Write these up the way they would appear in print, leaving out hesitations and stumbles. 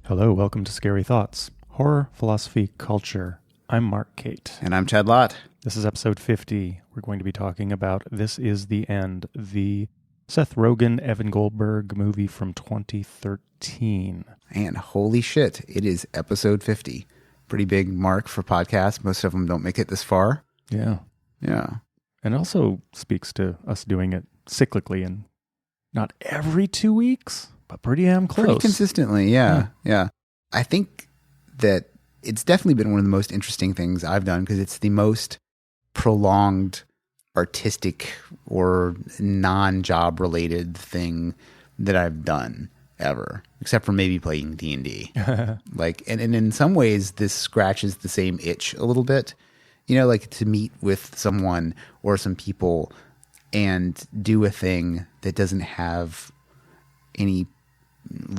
Hello, welcome to Scary Thoughts, Horror, Philosophy, Culture. I'm Mark Cate. And I'm Chad Lott. This is episode 50. We're going to be talking about This Is the End, the Seth Rogen, Evan Goldberg movie from 2013. And holy shit, it is episode 50. Pretty big mark for podcasts. Most of them don't make it this far. Yeah. Yeah. And it also speaks to us doing it cyclically and not every 2 weeks, but pretty damn close. Pretty consistently, yeah. I think that it's definitely been one of the most interesting things I've done because it's the most prolonged artistic or non-job related thing that I've done ever, except for maybe playing D&D. And in some ways this scratches the same itch a little bit, like to meet with someone or some people and do a thing that doesn't have any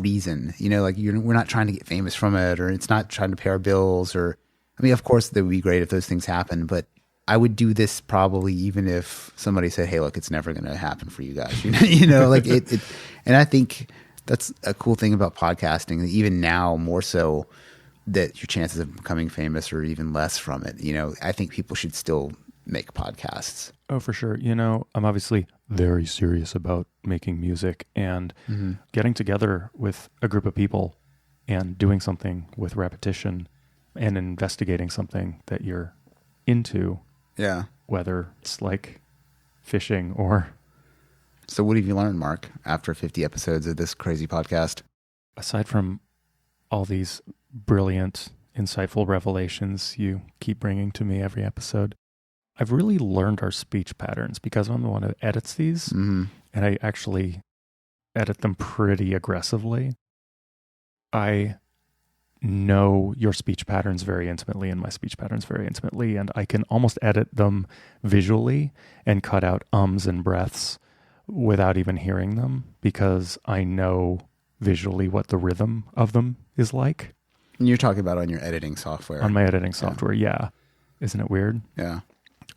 reason, we're not trying to get famous from it, or it's not trying to pay our bills, or, of course that would be great if those things happen, but I would do this probably even if somebody said, hey, look, it's never going to happen for you guys, and I think that's a cool thing about podcasting, even now more so, that your chances of becoming famous are even less from it. I think people should still make podcasts. Oh, for sure. I'm obviously very serious about making music and getting together with a group of people and doing something with repetition and investigating something that you're into. Yeah. Whether it's like fishing or... So what have you learned, Mark, after 50 episodes of this crazy podcast? Aside from all these brilliant, insightful revelations you keep bringing to me every episode, I've really learned our speech patterns because I'm the one who edits these, and I actually edit them pretty aggressively. I know your speech patterns very intimately and my speech patterns very intimately, and I can almost edit them visually and cut out ums and breaths without even hearing them because I know visually what the rhythm of them is like. And you're talking about on your editing software. On my editing software, yeah. Isn't it weird? Yeah.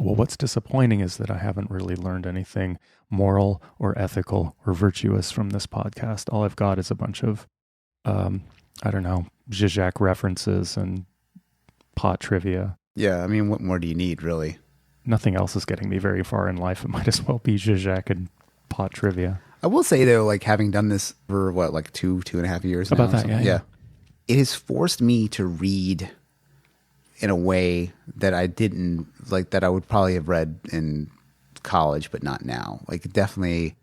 Well, what's disappointing is that I haven't really learned anything moral or ethical or virtuous from this podcast. All I've got is a bunch of, Zizek references and pot trivia. Yeah, what more do you need, really? Nothing else is getting me very far in life. It might as well be Zizek and pot trivia. I will say, though, having done this for, 2.5 years now? About that, yeah. It has forced me to read in a way that I didn't, that I would probably have read in college, but not now. Definitely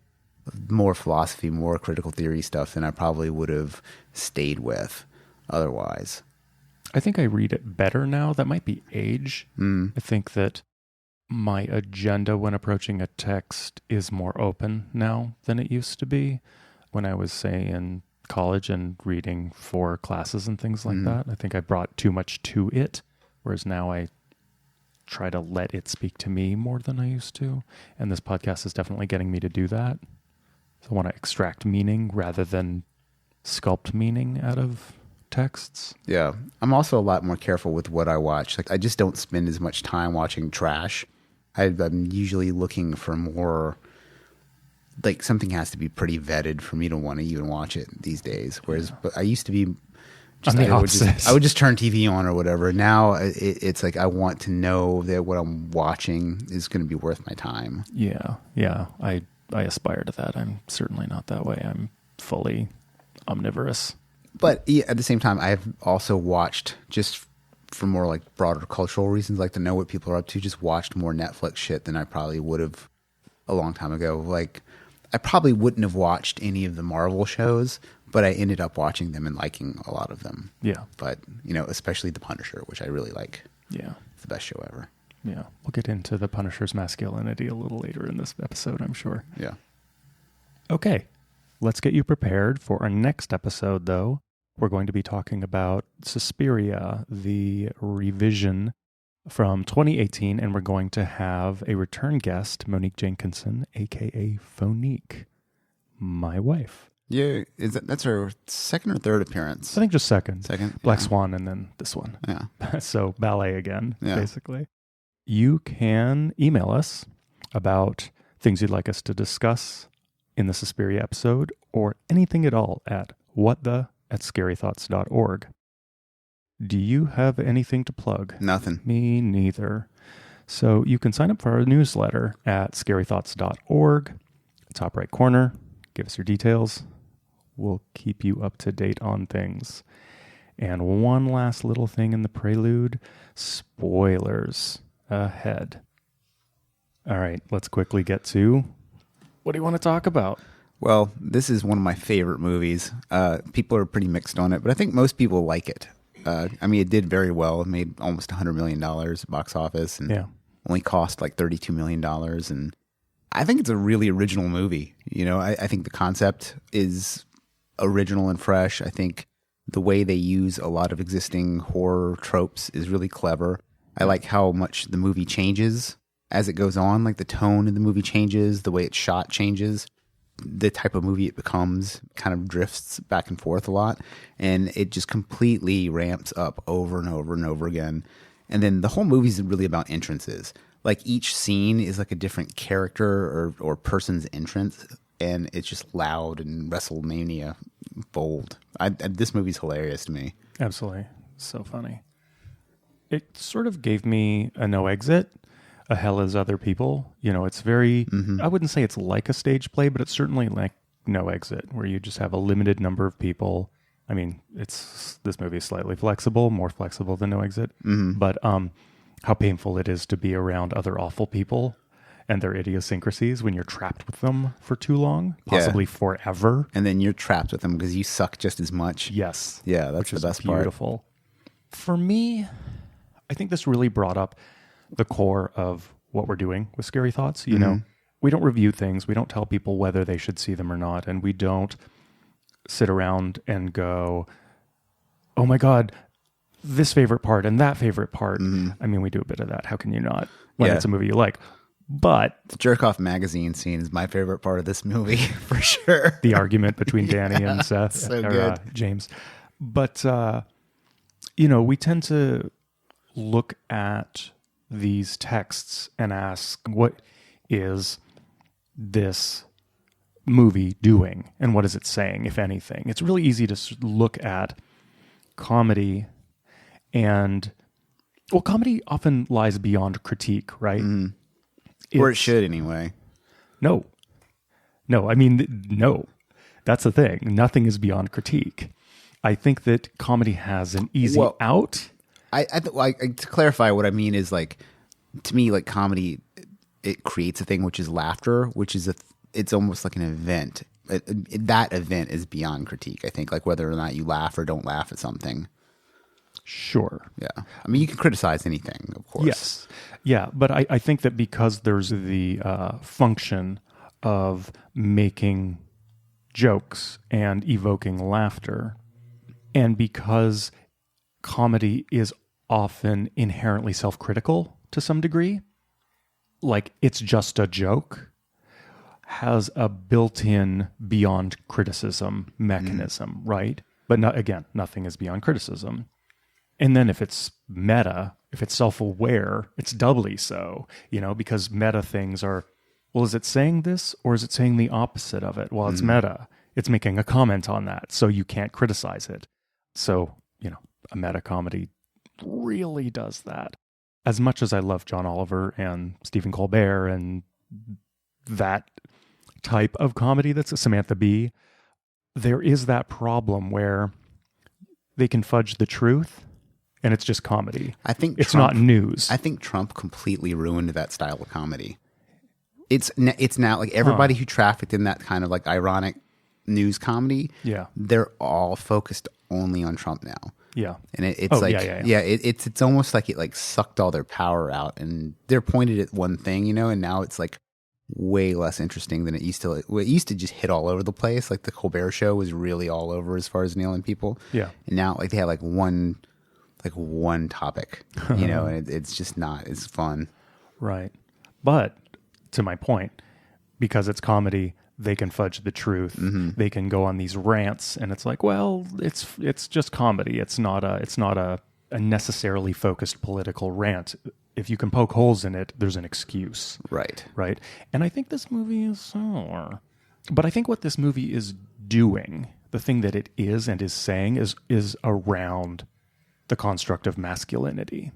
more philosophy, more critical theory stuff than I probably would have stayed with otherwise. I think I read it better now. That might be age. I think that my agenda when approaching a text is more open now than it used to be. When I was, say, in college and reading for classes and things like that, I think I brought too much to it. Whereas now I try to let it speak to me more than I used to. And this podcast is definitely getting me to do that. So I want to extract meaning rather than sculpt meaning out of texts. Yeah. I'm also a lot more careful with what I watch. I just don't spend as much time watching trash. I'm usually looking for more, something has to be pretty vetted for me to want to even watch it these days. Whereas I used to be... I would just turn TV on or whatever. Now it's I want to know that what I'm watching is going to be worth my time. Yeah. I aspire to that. I'm certainly not that way. I'm fully omnivorous. But at the same time, I've also watched, just for more broader cultural reasons, to know what people are up to, just watched more Netflix shit than I probably would have a long time ago. I probably wouldn't have watched any of the Marvel shows, but I ended up watching them and liking a lot of them. Yeah. But, especially The Punisher, which I really like. Yeah. It's the best show ever. Yeah. We'll get into The Punisher's masculinity a little later in this episode, I'm sure. Yeah. Okay. Let's get you prepared for our next episode, though. We're going to be talking about Suspiria, the revision from 2018, and we're going to have a return guest, Monique Jenkinson, a.k.a. Phonique, my wife. Yeah, that's her second or third appearance? I think just second. Black yeah. Swan and then this one. Yeah. So ballet again, basically. You can email us about things you'd like us to discuss in the Suspiria episode or anything at all at at scarythoughts.org. Do you have anything to plug? Nothing. Me neither. So you can sign up for our newsletter at scarythoughts.org. Top right corner. Give us your details. We'll keep you up to date on things. And one last little thing in the prelude. Spoilers ahead. All right, let's quickly get to, what do you want to talk about? Well, this is one of my favorite movies. People are pretty mixed on it, but I think most people like it. I mean, it did very well. It made almost $100 million box office and only cost like $32 million. And I think it's a really original movie. You know, I think the concept is original and fresh. I think the way they use a lot of existing horror tropes is really clever. I like how much the movie changes as it goes on. Like the tone of the movie changes, the way it's shot changes. The type of movie it becomes kind of drifts back and forth a lot, and it just completely ramps up over and over and over again. And then the whole movie is really about entrances. Like each scene is like a different character or person's entrance, and it's just loud and WrestleMania bold. This movie's hilarious to me. Absolutely. So funny. It sort of gave me a No Exit, a Hell Is Other People. You know, it's very, I wouldn't say it's like a stage play, but it's certainly like No Exit, where you just have a limited number of people. I mean, this movie is slightly flexible, more flexible than No Exit, but how painful it is to be around other awful people and their idiosyncrasies when you're trapped with them for too long, possibly forever. And then you're trapped with them because you suck just as much. Yes. Yeah, that's the best part. Beautiful. For me, I think this really brought up the core of what we're doing with Scary Thoughts. You know, we don't review things. We don't tell people whether they should see them or not. And we don't sit around and go, oh my God, this favorite part and that favorite part. I mean, we do a bit of that. How can you not when it's a movie you like? But the jerk off magazine scene is my favorite part of this movie for sure. The argument between Danny and Seth so good. James. But, you know, we tend to look at these texts and ask, what is this movie doing? And what is it saying, if anything? It's really easy to look at comedy and, well, comedy often lies beyond critique, right? Or it should anyway. No. I mean, no. That's the thing. Nothing is beyond critique. I think that comedy has an easy out. To clarify, what I mean is, like, to me, like, comedy, it creates a thing which is laughter, which is it's almost like an event. That event is beyond critique, I think, like whether or not you laugh or don't laugh at something. Sure. Yeah. I mean, you can criticize anything, of course. Yes. Yeah, but I think that because there's the function of making jokes and evoking laughter, and because comedy is often inherently self-critical to some degree, like it's just a joke, has a built-in beyond criticism mechanism, right? But again, nothing is beyond criticism. And then if it's meta, if it's self-aware, it's doubly so, you know, because meta things are, well, is it saying this or is it saying the opposite of it? Well, it's meta. It's making a comment on that, so you can't criticize it. So, you know, a meta comedy really does that. As much as I love John Oliver and Stephen Colbert and that type of comedy that's a Samantha Bee, there is that problem where they can fudge the truth and it's just comedy. I think it's not news. I think Trump completely ruined that style of comedy. It's now like everybody who trafficked in that kind of like ironic news comedy. Yeah, they're all focused only on Trump now. Yeah, and it's it's almost like it like sucked all their power out, and they're pointed at one thing, you know, and now it's like way less interesting than it used to. It used to just hit all over the place. Like the Colbert Show was really all over as far as nailing people. Yeah, and now like they have like one topic, you know, and it's just not as fun. Right. But to my point, because it's comedy, they can fudge the truth. They can go on these rants, and it's like, well, it's just comedy. It's not a necessarily focused political rant. If you can poke holes in it, there's an excuse. Right. And I think this movie is similar. But I think what this movie is doing, the thing that it is and is saying is around the construct of masculinity.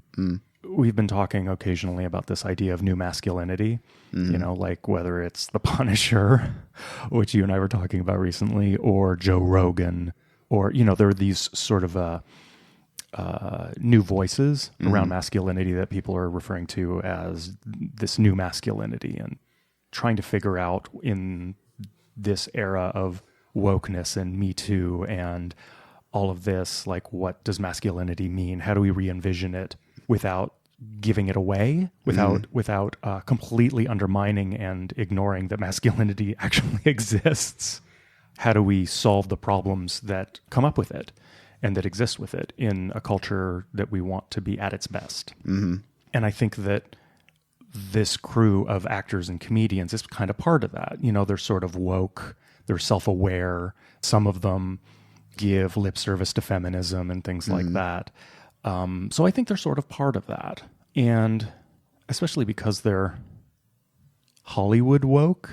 We've been talking occasionally about this idea of new masculinity, like whether it's The Punisher, which you and I were talking about recently, or Joe Rogan, or, there are these sort of new voices around masculinity that people are referring to as this new masculinity, and trying to figure out in this era of wokeness and Me Too and all of this, like, what does masculinity mean? How do we re-envision it without giving it away, without completely undermining and ignoring that masculinity actually exists? How do we solve the problems that come up with it and that exist with it in a culture that we want to be at its best? And I think that this crew of actors and comedians is kind of part of that. They're sort of woke, they're self-aware. Some of them give lip service to feminism and things like that. So I think they're sort of part of that. And especially because they're Hollywood woke.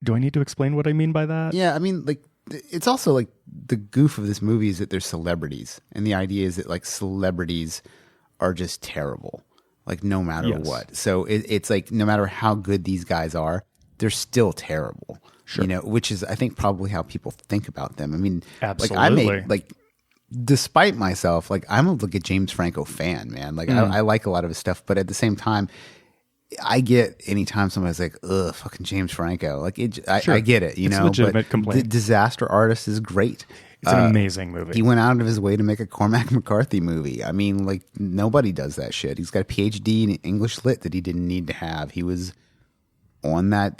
Do I need to explain what I mean by that? Yeah, I mean, like, it's also like the goof of this movie is that they're celebrities. And the idea is that, like, celebrities are just terrible, like, no matter what. So it's like, no matter how good these guys are, they're still terrible. Sure. Which is, I think, probably how people think about them. I mean, absolutely. Despite myself, like, I'm a James Franco fan, man. Like, I like a lot of his stuff, but at the same time, I get anytime somebody's like, ugh, fucking James Franco. Like, I get it, it's a legitimate complaint. Disaster Artist is great. It's an amazing movie. He went out of his way to make a Cormac McCarthy movie. I mean, like, nobody does that shit. He's got a PhD in English Lit that he didn't need to have. He was on that,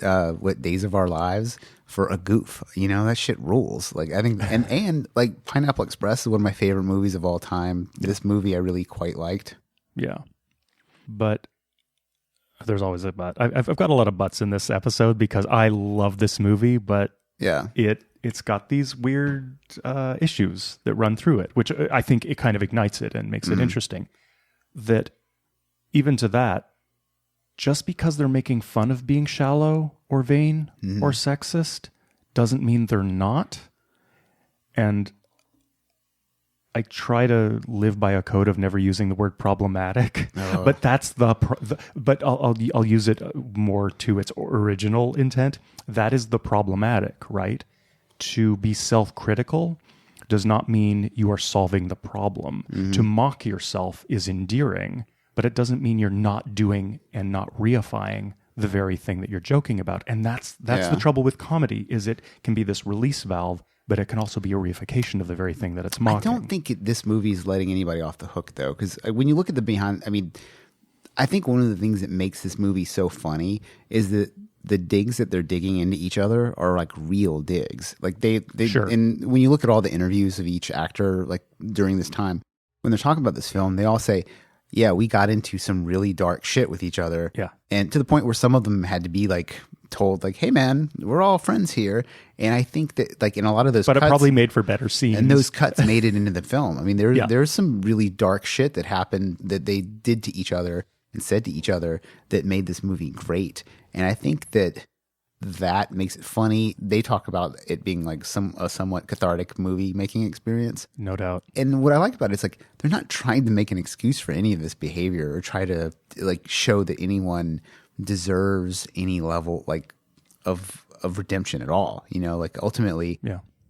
Days of Our Lives for a goof. That shit rules. Like, I think, and like, Pineapple Express is one of my favorite movies of all time. This movie I really quite liked. Yeah. But there's always a but. I've got a lot of buts in this episode because I love this movie, but it's got these weird issues that run through it, which I think it kind of ignites it and makes it interesting. That even to that, just because they're making fun of being shallow or vain or sexist doesn't mean they're not. And I try to live by a code of never using the word problematic, but that's but I'll use it more to its original intent. That is the problematic, right? To be self-critical does not mean you are solving the problem. To mock yourself is endearing, but it doesn't mean you're not doing and not reifying the very thing that you're joking about. And that's the trouble with comedy, is it can be this release valve, but it can also be a reification of the very thing that it's mocking. I don't think this movie is letting anybody off the hook, though, because when you look at the behind, I mean, I think one of the things that makes this movie so funny is that the digs that they're digging into each other are like real digs. Like they and when you look at all the interviews of each actor, like during this time, when they're talking about this film, they all say, yeah, we got into some really dark shit with each other. Yeah. And to the point where some of them had to be like told, like, hey man, we're all friends here. And I think that, like, in a lot of those cuts, it probably made for better scenes. And those cuts made it into the film. I mean, there's some really dark shit that happened that they did to each other and said to each other that made this movie great. And I think that makes it funny. They talk about it being like a somewhat cathartic movie making experience. No doubt. And what I like about it is, like, they're not trying to make an excuse for any of this behavior or try to, like, show that anyone deserves any level, like, of redemption at all. Like, ultimately,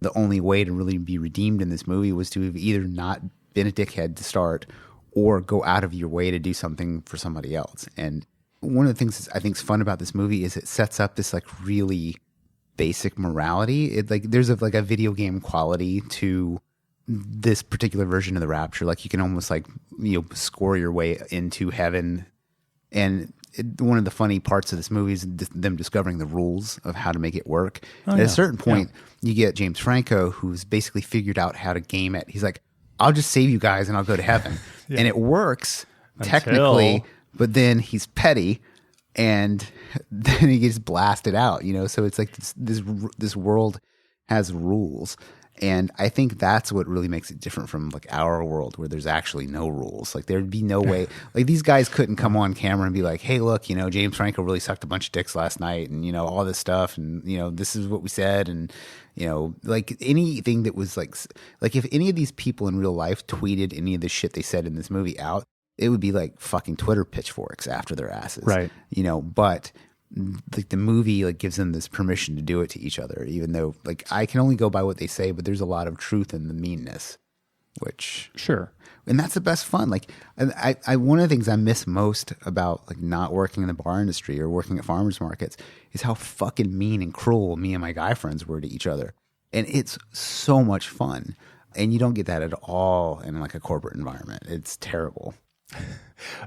the only way to really be redeemed in this movie was to have either not been a dickhead to start or go out of your way to do something for somebody else. And one of the things that I think is fun about this movie is it sets up this, like, really basic morality. It, like, there's a video game quality to this particular version of the Rapture. Like, you can almost, like, score your way into heaven. And one of the funny parts of this movie is them discovering the rules of how to make it work. At a certain point, you get James Franco, who's basically figured out how to game it. He's like, I'll just save you guys and I'll go to heaven. And it works technically, but then he's petty and then he gets blasted out, So it's like this world has rules. And I think that's what really makes it different from like our world where there's actually no rules. Like there'd be no way, like these guys couldn't come on camera and be like, hey, look, you know, James Franco really sucked a bunch of dicks last night and, you know, all this stuff. And, you know, this is what we said. And, you know, like anything that was like if any of these people in real life tweeted any of the shit they said in this movie out, it would be like fucking Twitter pitchforks after their asses. Right. You know, but like the movie like gives them this permission to do it to each other, even though like I can only go by what they say, but there's a lot of truth in the meanness, which sure. And that's the best fun. Like I one of the things I miss most about like not working in the bar industry or working at farmers markets is how fucking mean and cruel me and my guy friends were to each other. And it's so much fun. And you don't get that at all in like a corporate environment. It's terrible.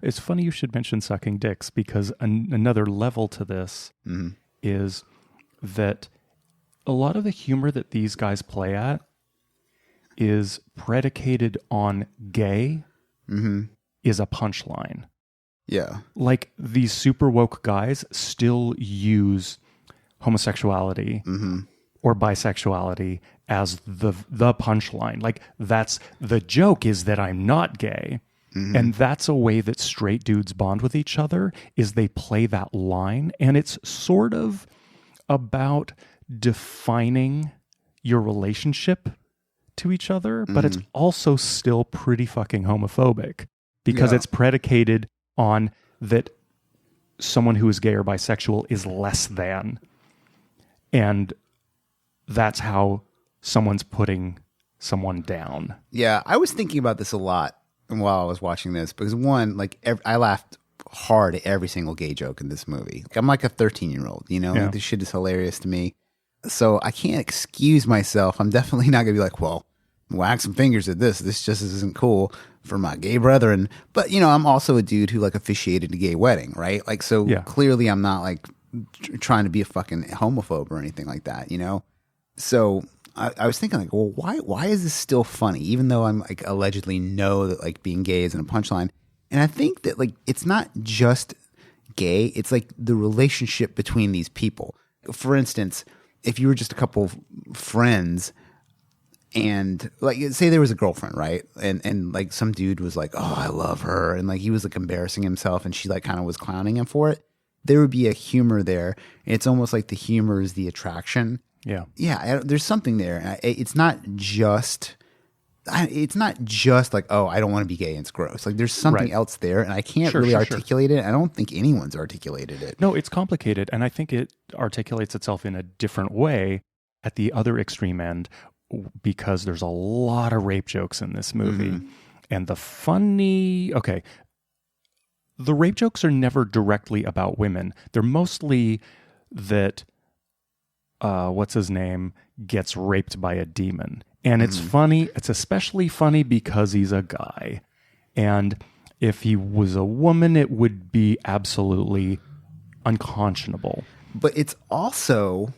It's funny you should mention sucking dicks because another level to this is that a lot of the humor that these guys play at is predicated on gay is a punchline. Yeah. Like these super woke guys still use homosexuality or bisexuality as the punchline. Like that's the joke is that I'm not gay. And that's a way that straight dudes bond with each other is they play that line. And it's sort of about defining your relationship to each other, but it's also still pretty fucking homophobic because it's predicated on that someone who is gay or bisexual is less than. And that's how someone's putting someone down. Yeah, I was thinking about this a lot while I was watching this because one, like I laughed hard at every single gay joke in this movie. Like, I'm like a 13-year-old, you know, like, this shit is hilarious to me. So I can't excuse myself. I'm definitely not gonna be like, well, whack some fingers at this. This just isn't cool for my gay brethren. But you know, I'm also a dude who like officiated a gay wedding, right? Like, so clearly I'm not like trying to be a fucking homophobe or anything like that, you know? So I was thinking like, well, why is this still funny? Even though I'm like allegedly know that like being gay isn't a punchline. And I think that like, it's not just gay. It's like the relationship between these people. For instance, if you were just a couple of friends and like, say there was a girlfriend, right? And like some dude was like, oh, I love her. And like, he was like embarrassing himself and she like kind of was clowning him for it. There would be a humor there. It's almost like the humor is the attraction. Yeah. Yeah. There's something there. It's not just like, oh, I don't want to be gay. It's gross. Like there's something else there and I can't really articulate it. I don't think anyone's articulated it. No, it's complicated. And I think it articulates itself in a different way at the other extreme end because there's a lot of rape jokes in this movie. And the rape jokes are never directly about women. They're mostly that what's his name gets raped by a demon. And it's funny. It's especially funny because he's a guy. And if he was a woman, it would be absolutely unconscionable. But it's also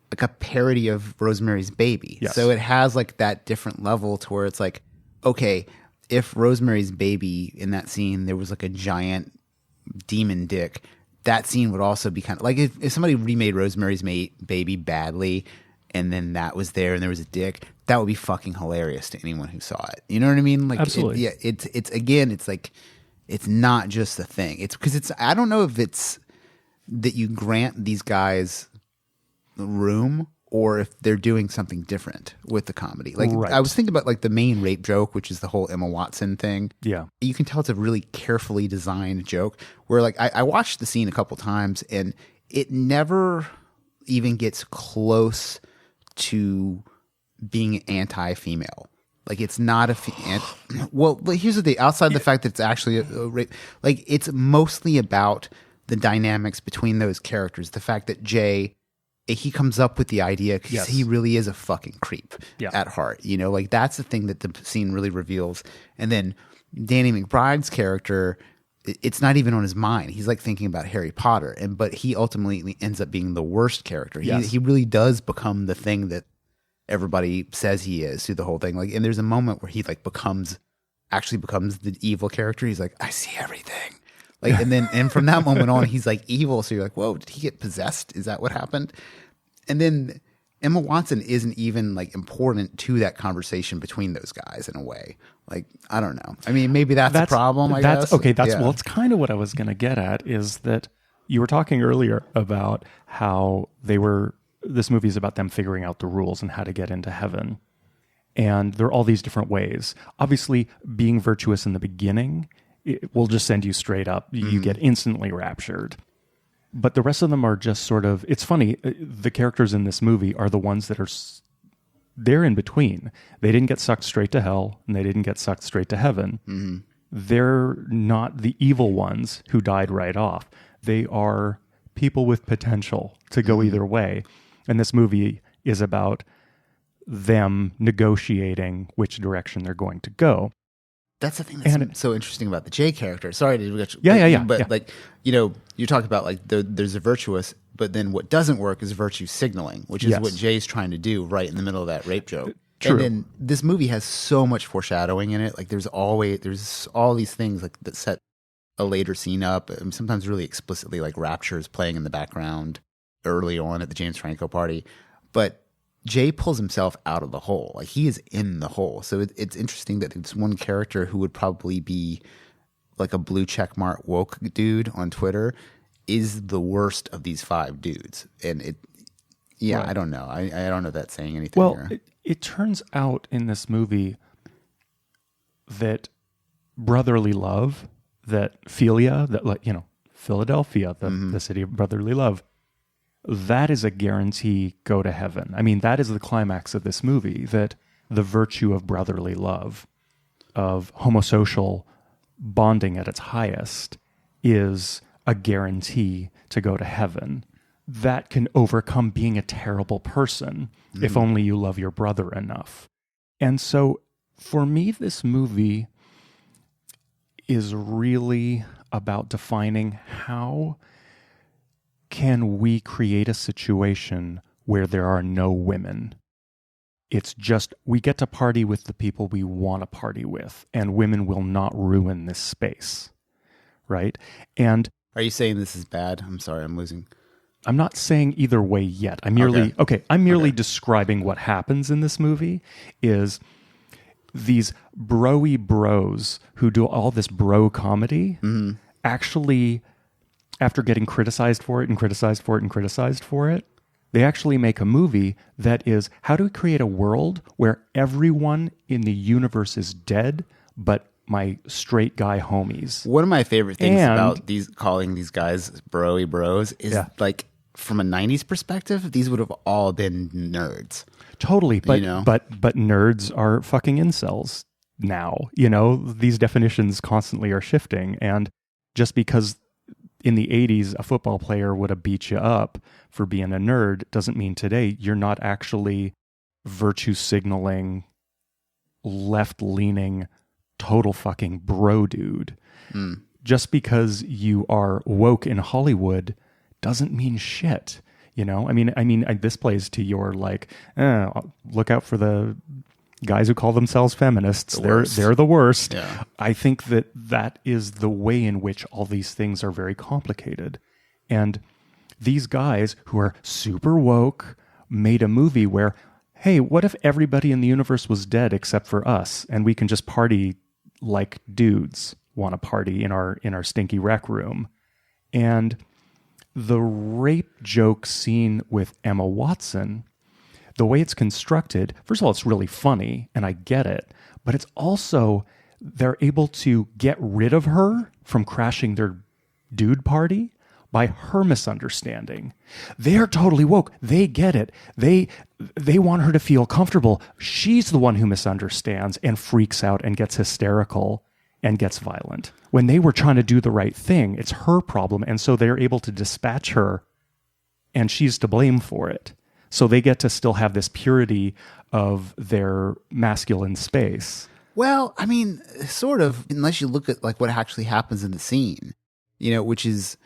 like a parody of Rosemary's Baby. Yes. So it has like that different level to where it's like, okay, if Rosemary's Baby in that scene, there was like a giant demon dick, that scene would also be kind of like if somebody remade Rosemary's Baby badly and then that was there and there was a dick, that would be fucking hilarious to anyone who saw it. You know what I mean? Like, absolutely. It's like, it's not just a thing. It's because I don't know if it's that you grant these guys room or if they're doing something different with the comedy. Like I was thinking about like the main rape joke, which is the whole Emma Watson thing. Yeah. You can tell it's a really carefully designed joke where like I watched the scene a couple times and it never even gets close to being anti-female. Like it's not well, here's the thing. Outside the fact that it's actually a rape, like it's mostly about the dynamics between those characters. The fact that Jay, he comes up with the idea because he really is a fucking creep at heart. You know, like that's the thing that the scene really reveals. And then Danny McBride's character, it's not even on his mind. He's like thinking about Harry Potter, but he ultimately ends up being the worst character. Yes. He really does become the thing that everybody says he is through the whole thing. Like, and there's a moment where he like actually becomes the evil character. He's like, I see everything. Like, and from that moment on, he's like evil. So you're like, whoa, did he get possessed? Is that what happened? And then Emma Watson isn't even like important to that conversation between those guys in a way. Like, I don't know. I mean, maybe that's a problem, I guess. Okay, well, it's kind of what I was going to get at, is that you were talking earlier about how this movie is about them figuring out the rules and how to get into heaven. And there are all these different ways. Obviously, being virtuous in the beginning, it will just send you straight up. You get instantly raptured. But the rest of them are just sort of, it's funny, the characters in this movie are the ones that they're in between. They didn't get sucked straight to hell, and they didn't get sucked straight to heaven. Mm-hmm. They're not the evil ones who died right off. They are people with potential to go either way. And this movie is about them negotiating which direction they're going to go. That's the thing that's so interesting about the Jay character. Sorry to get you. But like, you talk about like there's a virtuous, but then what doesn't work is virtue signaling, which is what Jay's trying to do right in the middle of that rape joke. True. And then this movie has so much foreshadowing in it. Like there's all these things like that set a later scene up. And sometimes really explicitly, like Rapture is playing in the background early on at the James Franco party. But Jay pulls himself out of the hole. Like he is in the hole. So it's interesting that it's one character who would probably be like a blue checkmark woke dude on Twitter is the worst of these 5 dudes. And right. I don't know. I don't know if that's saying anything. Well, it turns out in this movie that brotherly love, that philia, that Philadelphia, the city of brotherly love, that is a guarantee go to heaven. I mean, that is the climax of this movie, that the virtue of brotherly love, of homosocial bonding at its highest, is a guarantee to go to heaven. That can overcome being a terrible person if only you love your brother enough. And so for me, this movie is really about defining how can we create a situation where there are no women. It's just, we get to party with the people we want to party with, and women will not ruin this space, right? And are you saying this is bad? I'm sorry, I'm losing. I'm not saying either way yet. I'm merely describing what happens in this movie is these bro-y bros who do all this bro comedy actually, after getting criticized for it, they actually make a movie that is, how do we create a world where everyone in the universe is dead, but my straight guy homies? One of my favorite things about calling these guys bro-y bros is like, from a 90s perspective, these would have all been nerds. Totally, but nerds are fucking incels now. These definitions constantly are shifting, and just because in the 80s a football player would have beat you up for being a nerd doesn't mean today you're not actually virtue signaling, left-leaning, total fucking bro dude. Just because you are woke in Hollywood doesn't mean shit. I mean, this plays to your like, look out for the guys who call themselves feminists. They're the worst. Yeah. I think that is the way in which all these things are very complicated. And these guys who are super woke made a movie where, hey, what if everybody in the universe was dead except for us, and we can just party like dudes want to party in our stinky rec room? And the rape joke scene with Emma Watson, the way it's constructed, first of all, it's really funny, and I get it, but it's also, they're able to get rid of her from crashing their dude party by her misunderstanding. They're totally woke. They get it. They want her to feel comfortable. She's the one who misunderstands and freaks out and gets hysterical and gets violent. When they were trying to do the right thing, it's her problem, and so they're able to dispatch her, and she's to blame for it. So they get to still have this purity of their masculine space. Well, I mean, sort of, unless you look at like what actually happens in the scene, which is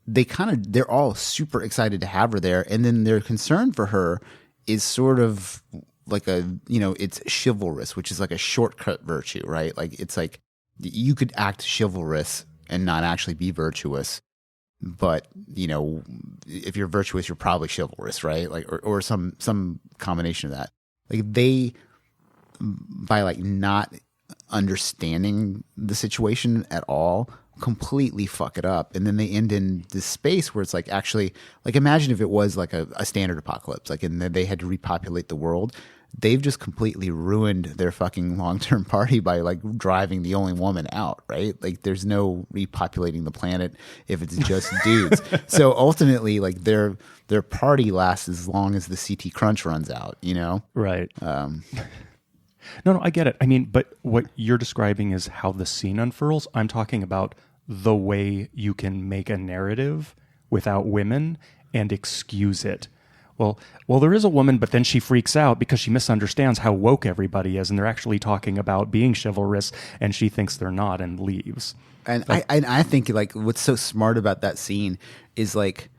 they're all super excited to have her there, and then their concern for her is sort of like it's chivalrous, which is like a shortcut virtue, right? Like it's like you could act chivalrous and not actually be virtuous. but if you're virtuous, you're probably chivalrous, right? Like, or some combination of that. Like they, by like not understanding the situation at all, completely fuck it up, and then they end in this space where it's like, actually, like, imagine if it was like a standard apocalypse, like, and they had to repopulate the world. They've just completely ruined their fucking long-term party by like driving the only woman out, right? Like there's no repopulating the planet if it's just dudes. So ultimately, like their party lasts as long as the CT crunch runs out, Right. No, I get it. I mean, but what you're describing is how the scene unfurls. I'm talking about the way you can make a narrative without women and excuse it. Well, there is a woman, but then she freaks out because she misunderstands how woke everybody is, and they're actually talking about being chivalrous, and she thinks they're not and leaves. And I think like what's so smart about that scene is like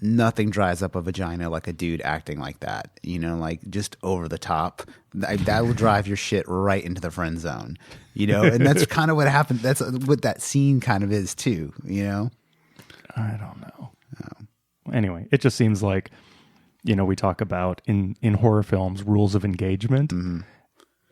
nothing dries up a vagina like a dude acting like that, like just over the top. That will drive your shit right into the friend zone, and that's kind of what happened. That's what that scene kind of is too, I don't know. Anyway, it just seems like, we talk about in horror films, rules of engagement. Mm-hmm.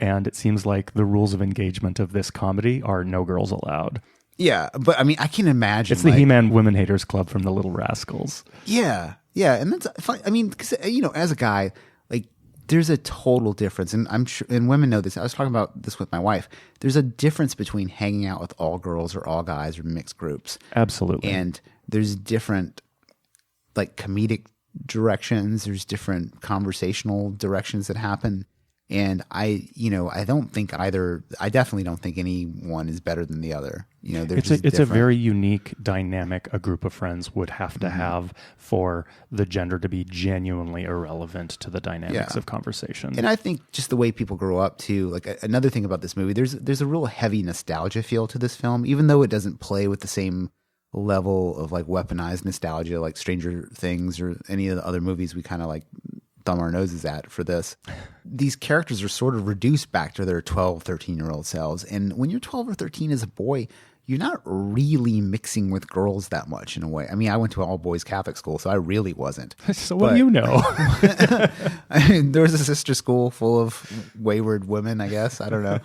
And it seems like the rules of engagement of this comedy are no girls allowed. Yeah, but I mean, I can imagine. It's the He-Man Women Haters Club from the Little Rascals. Yeah, and that's fine. I mean, because as a guy, like, there's a total difference, and I'm sure, and women know this. I was talking about this with my wife. There's a difference between hanging out with all girls or all guys or mixed groups. Absolutely. And there's different, like, comedic directions. There's different conversational directions that happen. And I definitely don't think anyone is better than the other. It's a very unique dynamic a group of friends would have to have for the gender to be genuinely irrelevant to the dynamics of conversation. And I think just the way people grow up too, like another thing about this movie, there's a real heavy nostalgia feel to this film, even though it doesn't play with the same level of like weaponized nostalgia like Stranger Things or any of the other movies we kind of like thumb our noses at for this. These characters are sort of reduced back to their 12, 13-year-old selves. And when you're 12 or 13 as a boy, you're not really mixing with girls that much in a way. I mean, I went to an all-boys Catholic school, so I really wasn't. So what do you know? I mean, there was a sister school full of wayward women, I guess. I don't know.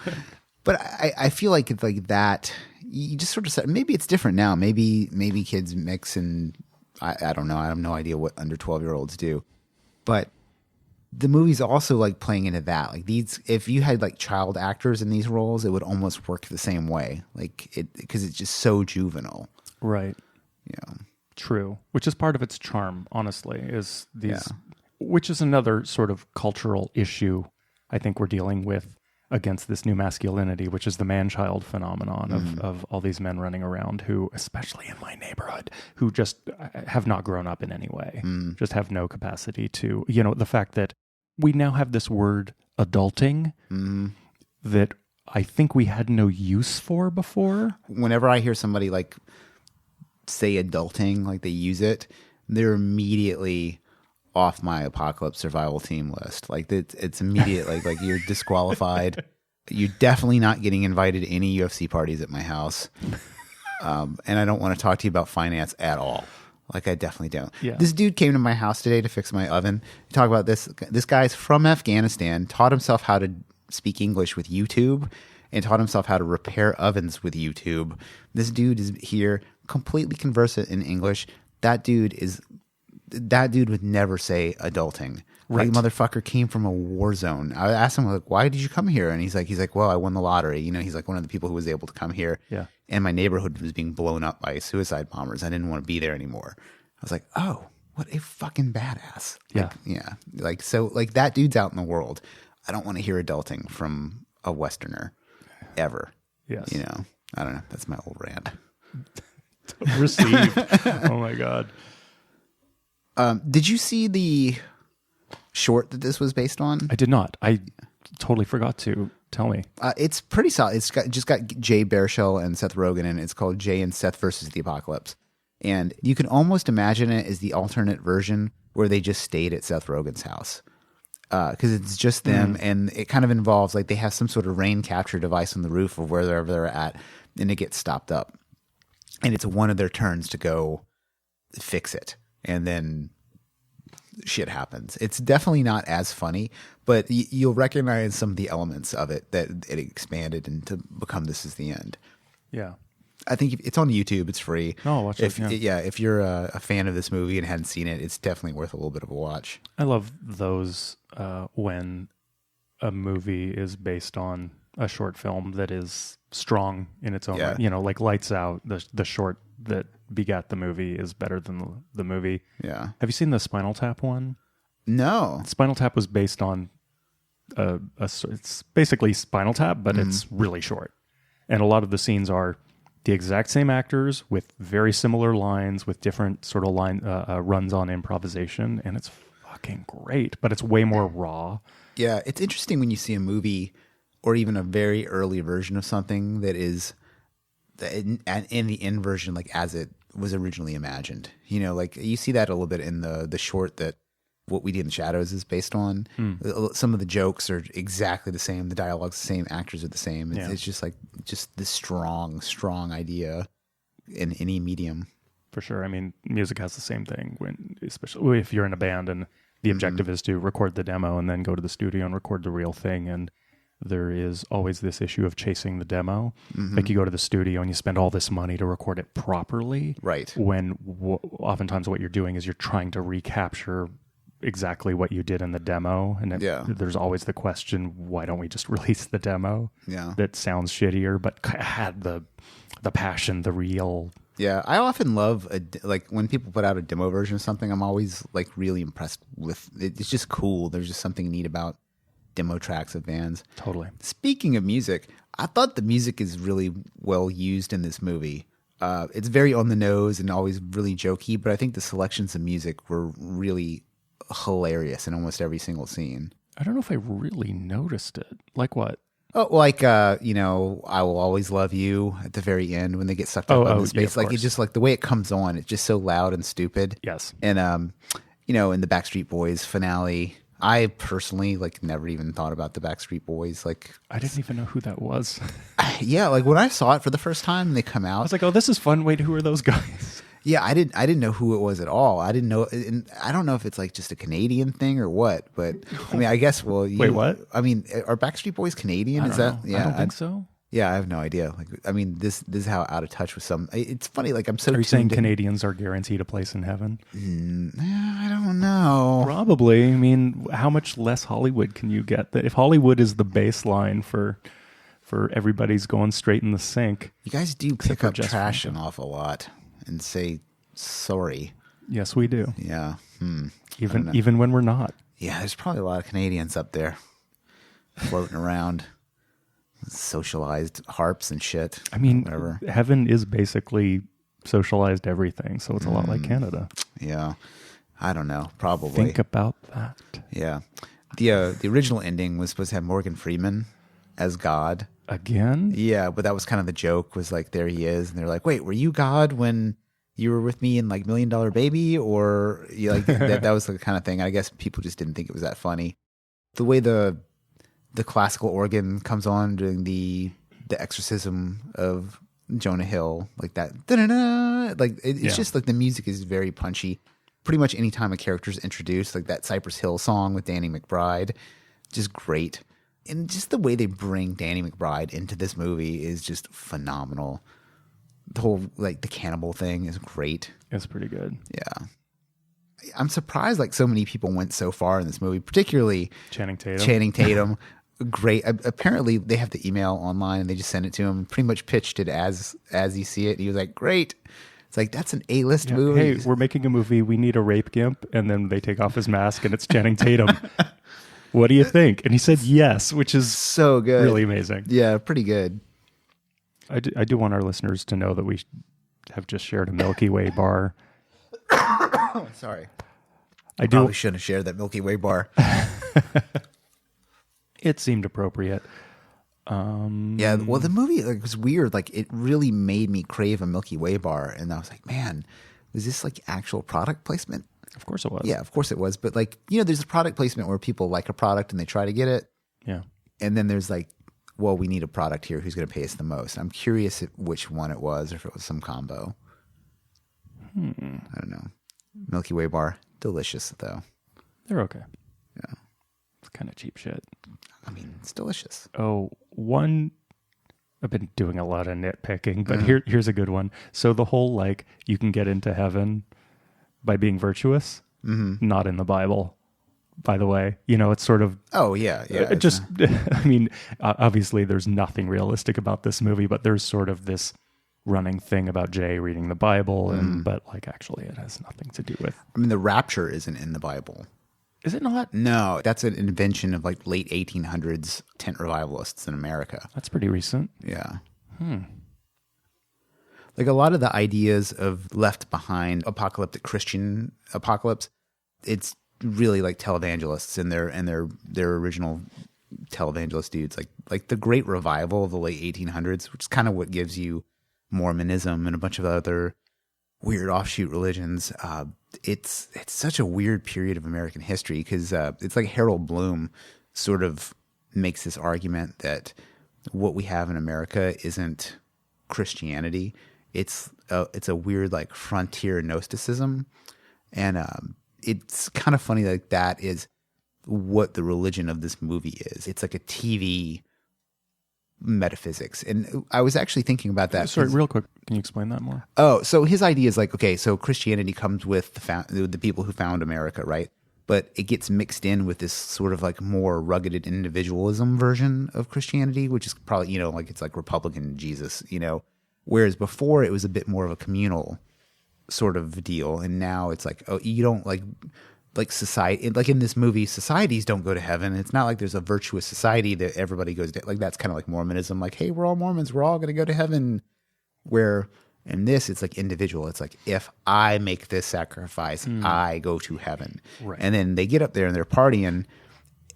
But I feel like it's like that. You just sort of said, maybe it's different now. Maybe kids mix, and I don't know. I have no idea what under 12-year-olds do. But the movie's also like playing into that. Like if you had like child actors in these roles, it would almost work the same way. Like because it's just so juvenile. Right. Yeah. True. Which is part of its charm, honestly, is these, which is another sort of cultural issue I think we're dealing with against this new masculinity, which is the man-child phenomenon of all these men running around who, especially in my neighborhood, who just have not grown up in any way, just have no capacity to, the fact that we now have this word adulting that I think we had no use for before. Whenever I hear somebody like say adulting, like they use it, they're immediately off my apocalypse survival team list. Like it's immediate. like you're disqualified. You're definitely not getting invited to any UFC parties at my house. And I don't want to talk to you about finance at all. Like I definitely don't. Yeah. This dude came to my house today to fix my oven. Talk about this. This guy's from Afghanistan, taught himself how to speak English with YouTube and taught himself how to repair ovens with YouTube. This dude is here completely conversant in English. That dude would never say adulting. Right. Like, motherfucker came from a war zone. I asked him, like, why did you come here? And he's like, well, I won the lottery. He's like one of the people who was able to come here. Yeah. And my neighborhood was being blown up by suicide bombers. I didn't want to be there anymore. I was like, oh, what a fucking badass. Yeah. Like, so like that dude's out in the world. I don't want to hear adulting from a Westerner ever. Yes. I don't know. That's my old rant. Received. Oh my God. Did you see the short that this was based on? I did not. I totally forgot to. Tell me. It's pretty solid. It's just got Jay Baruchel and Seth Rogen in it. It's called Jay and Seth versus the Apocalypse. And you can almost imagine it as the alternate version where they just stayed at Seth Rogen's house. Because it's just them, and it kind of involves, like, they have some sort of rain capture device on the roof of wherever they're at, and it gets stopped up. And it's one of their turns to go fix it. And then shit happens. It's definitely not as funny, but you'll recognize some of the elements of it that it expanded into become This Is the End. Yeah. I think it's on YouTube. It's free. No, watch it. Yeah, if you're a fan of this movie and hadn't seen it, it's definitely worth a little bit of a watch. I love those when a movie is based on a short film that is strong in its own right. Like Lights Out, the short that begat the movie is better than the movie. Yeah. Have you seen the Spinal Tap one? No. Spinal Tap was based on it's basically Spinal Tap, but it's really short. And a lot of the scenes are the exact same actors with very similar lines with different sort of runs on improvisation, and it's fucking great, but it's way more raw. Yeah, it's interesting when you see a movie or even a very early version of something that is in the end version, like as it was originally imagined. Like you see that a little bit in the short that What We Do in the Shadows is based on. Some of the jokes are exactly the same. The dialogue's the same. Actors are the same. It's just like this strong idea in any medium. For sure. I mean, music has the same thing especially if you're in a band and the objective is to record the demo and then go to the studio and record the real thing. And there is always this issue of chasing the demo. Like you go to the studio and you spend all this money to record it properly. Right. When oftentimes what you're doing is you're trying to recapture exactly what you did in the demo. And there's always the question, why don't we just release the demo? Yeah. That sounds shittier, but had the passion, the real... Yeah, I often love when people put out a demo version of something. I'm always like really impressed with it. It's just cool. There's just something neat about demo tracks of bands. Totally. Speaking of music, I thought the music is really well used in this movie. It's very on the nose and always really jokey, but I think the selections of music were really hilarious in almost every single scene. I don't know if I really noticed it. Like what? Oh, like, I Will Always Love You at the very end when they get sucked up into space. Yeah, like, it's just like the way it comes on, it's just so loud and stupid. Yes. And, in the Backstreet Boys finale, I personally, never even thought about the Backstreet Boys. I didn't even know who that was. Yeah, when I saw it for the first time and they come out. I was like, oh, this is fun. Wait, who are those guys? Yeah, I didn't know who it was at all. I didn't know, and I don't know if it's just a Canadian thing or what. But I mean, I guess. Well, wait, what? I mean, are Backstreet Boys Canadian? I don't know. Yeah, I don't think so. Yeah, I have no idea. This is how out of touch with some. It's funny. I'm so. Are you saying Canadians are guaranteed a place in heaven? I don't know. Probably. I mean, how much less Hollywood can you get? That if Hollywood is the baseline for everybody's going straight in the sink. You guys do pick up trash an awful lot and say sorry. Yes, we do. Yeah. Even when we're not. Yeah, there's probably a lot of Canadians up there floating around. Socialized harps and shit. I mean, whatever. Heaven is basically socialized everything, so it's a lot like Canada. Yeah. I don't know. Probably. Think about that. Yeah. The original ending was supposed to have Morgan Freeman as God. Again? Yeah, but that was kind of the joke, was there he is, and they're like, wait, were you God when you were with me in $1 Million Baby? Or that was the kind of thing. I guess people just didn't think it was that funny. The way the classical organ comes on during the exorcism of Jonah Hill, like that, da-da-da, it's just the music is very punchy. Pretty much any time a character is introduced, like that Cypress Hill song with Danny McBride, just great. And just the way they bring Danny McBride into this movie is just phenomenal. The whole the cannibal thing is great. It's pretty good. Yeah. I'm surprised so many people went so far in this movie, particularly Channing Tatum. Great. Apparently they have the email online and they just sent it to him, pretty much pitched it as you see it. And he was like, great. It's that's an A-list movie. Hey, we're making a movie. We need a rape gimp. And then they take off his mask and it's Channing Tatum. What do you think? And he said yes, which is so good. Really amazing. Yeah, pretty good. I do want our listeners to know that we have just shared a Milky Way bar. Sorry. I probably shouldn't have shared that Milky Way bar. It seemed appropriate. Yeah, well, the movie was weird. It really made me crave a Milky Way bar. And I was like, man, was this actual product placement? Of course it was. Yeah, of course it was. But there's a product placement where people like a product and they try to get it. Yeah. And then there's well, we need a product here. Who's going to pay us the most? I'm curious which one it was, or if it was some combo. I don't know. Milky Way bar, delicious though. They're okay. Yeah. It's kind of cheap shit. I mean, it's delicious. Oh, one. I've been doing a lot of nitpicking, but here's a good one. So the whole like you can get into heaven by being virtuous, not in the Bible. By the way, it's sort of I mean, obviously there's nothing realistic about this movie, but there's sort of this running thing about Jay reading the Bible, but like actually it has nothing to do with. I mean, the rapture isn't in the Bible. Is it not? No, that's an invention of like late 1800s tent revivalists in America. That's pretty recent. Yeah. Like a lot of the ideas of left behind apocalyptic Christian apocalypse, it's really like televangelists and their original televangelist dudes, like the Great Revival of the late 1800s, which is kind of what gives you Mormonism and a bunch of other weird offshoot religions. It's such a weird period of American history because it's like Harold Bloom sort of makes this argument that what we have in America isn't Christianity. It's a weird like frontier Gnosticism, and it's kind of funny like that is what the religion of this movie is. It's like a TV metaphysics. And I was actually thinking about that. Sorry, real quick. Can you explain that more? Oh, so his idea is like, okay, so Christianity comes with the people who found America, right? But it gets mixed in with this sort of like more rugged individualism version of Christianity, which is probably, like it's like Republican Jesus, whereas before it was a bit more of a communal sort of deal. And now it's like, oh, you don't like society, like in this movie, societies don't go to heaven. It's not like there's a virtuous society that everybody goes to. Like that's kind of like Mormonism. Like, hey, we're all Mormons. We're all going to go to heaven. Where in this, it's like individual. It's like, if I make this sacrifice, I go to heaven. Right. And then they get up there and they're partying.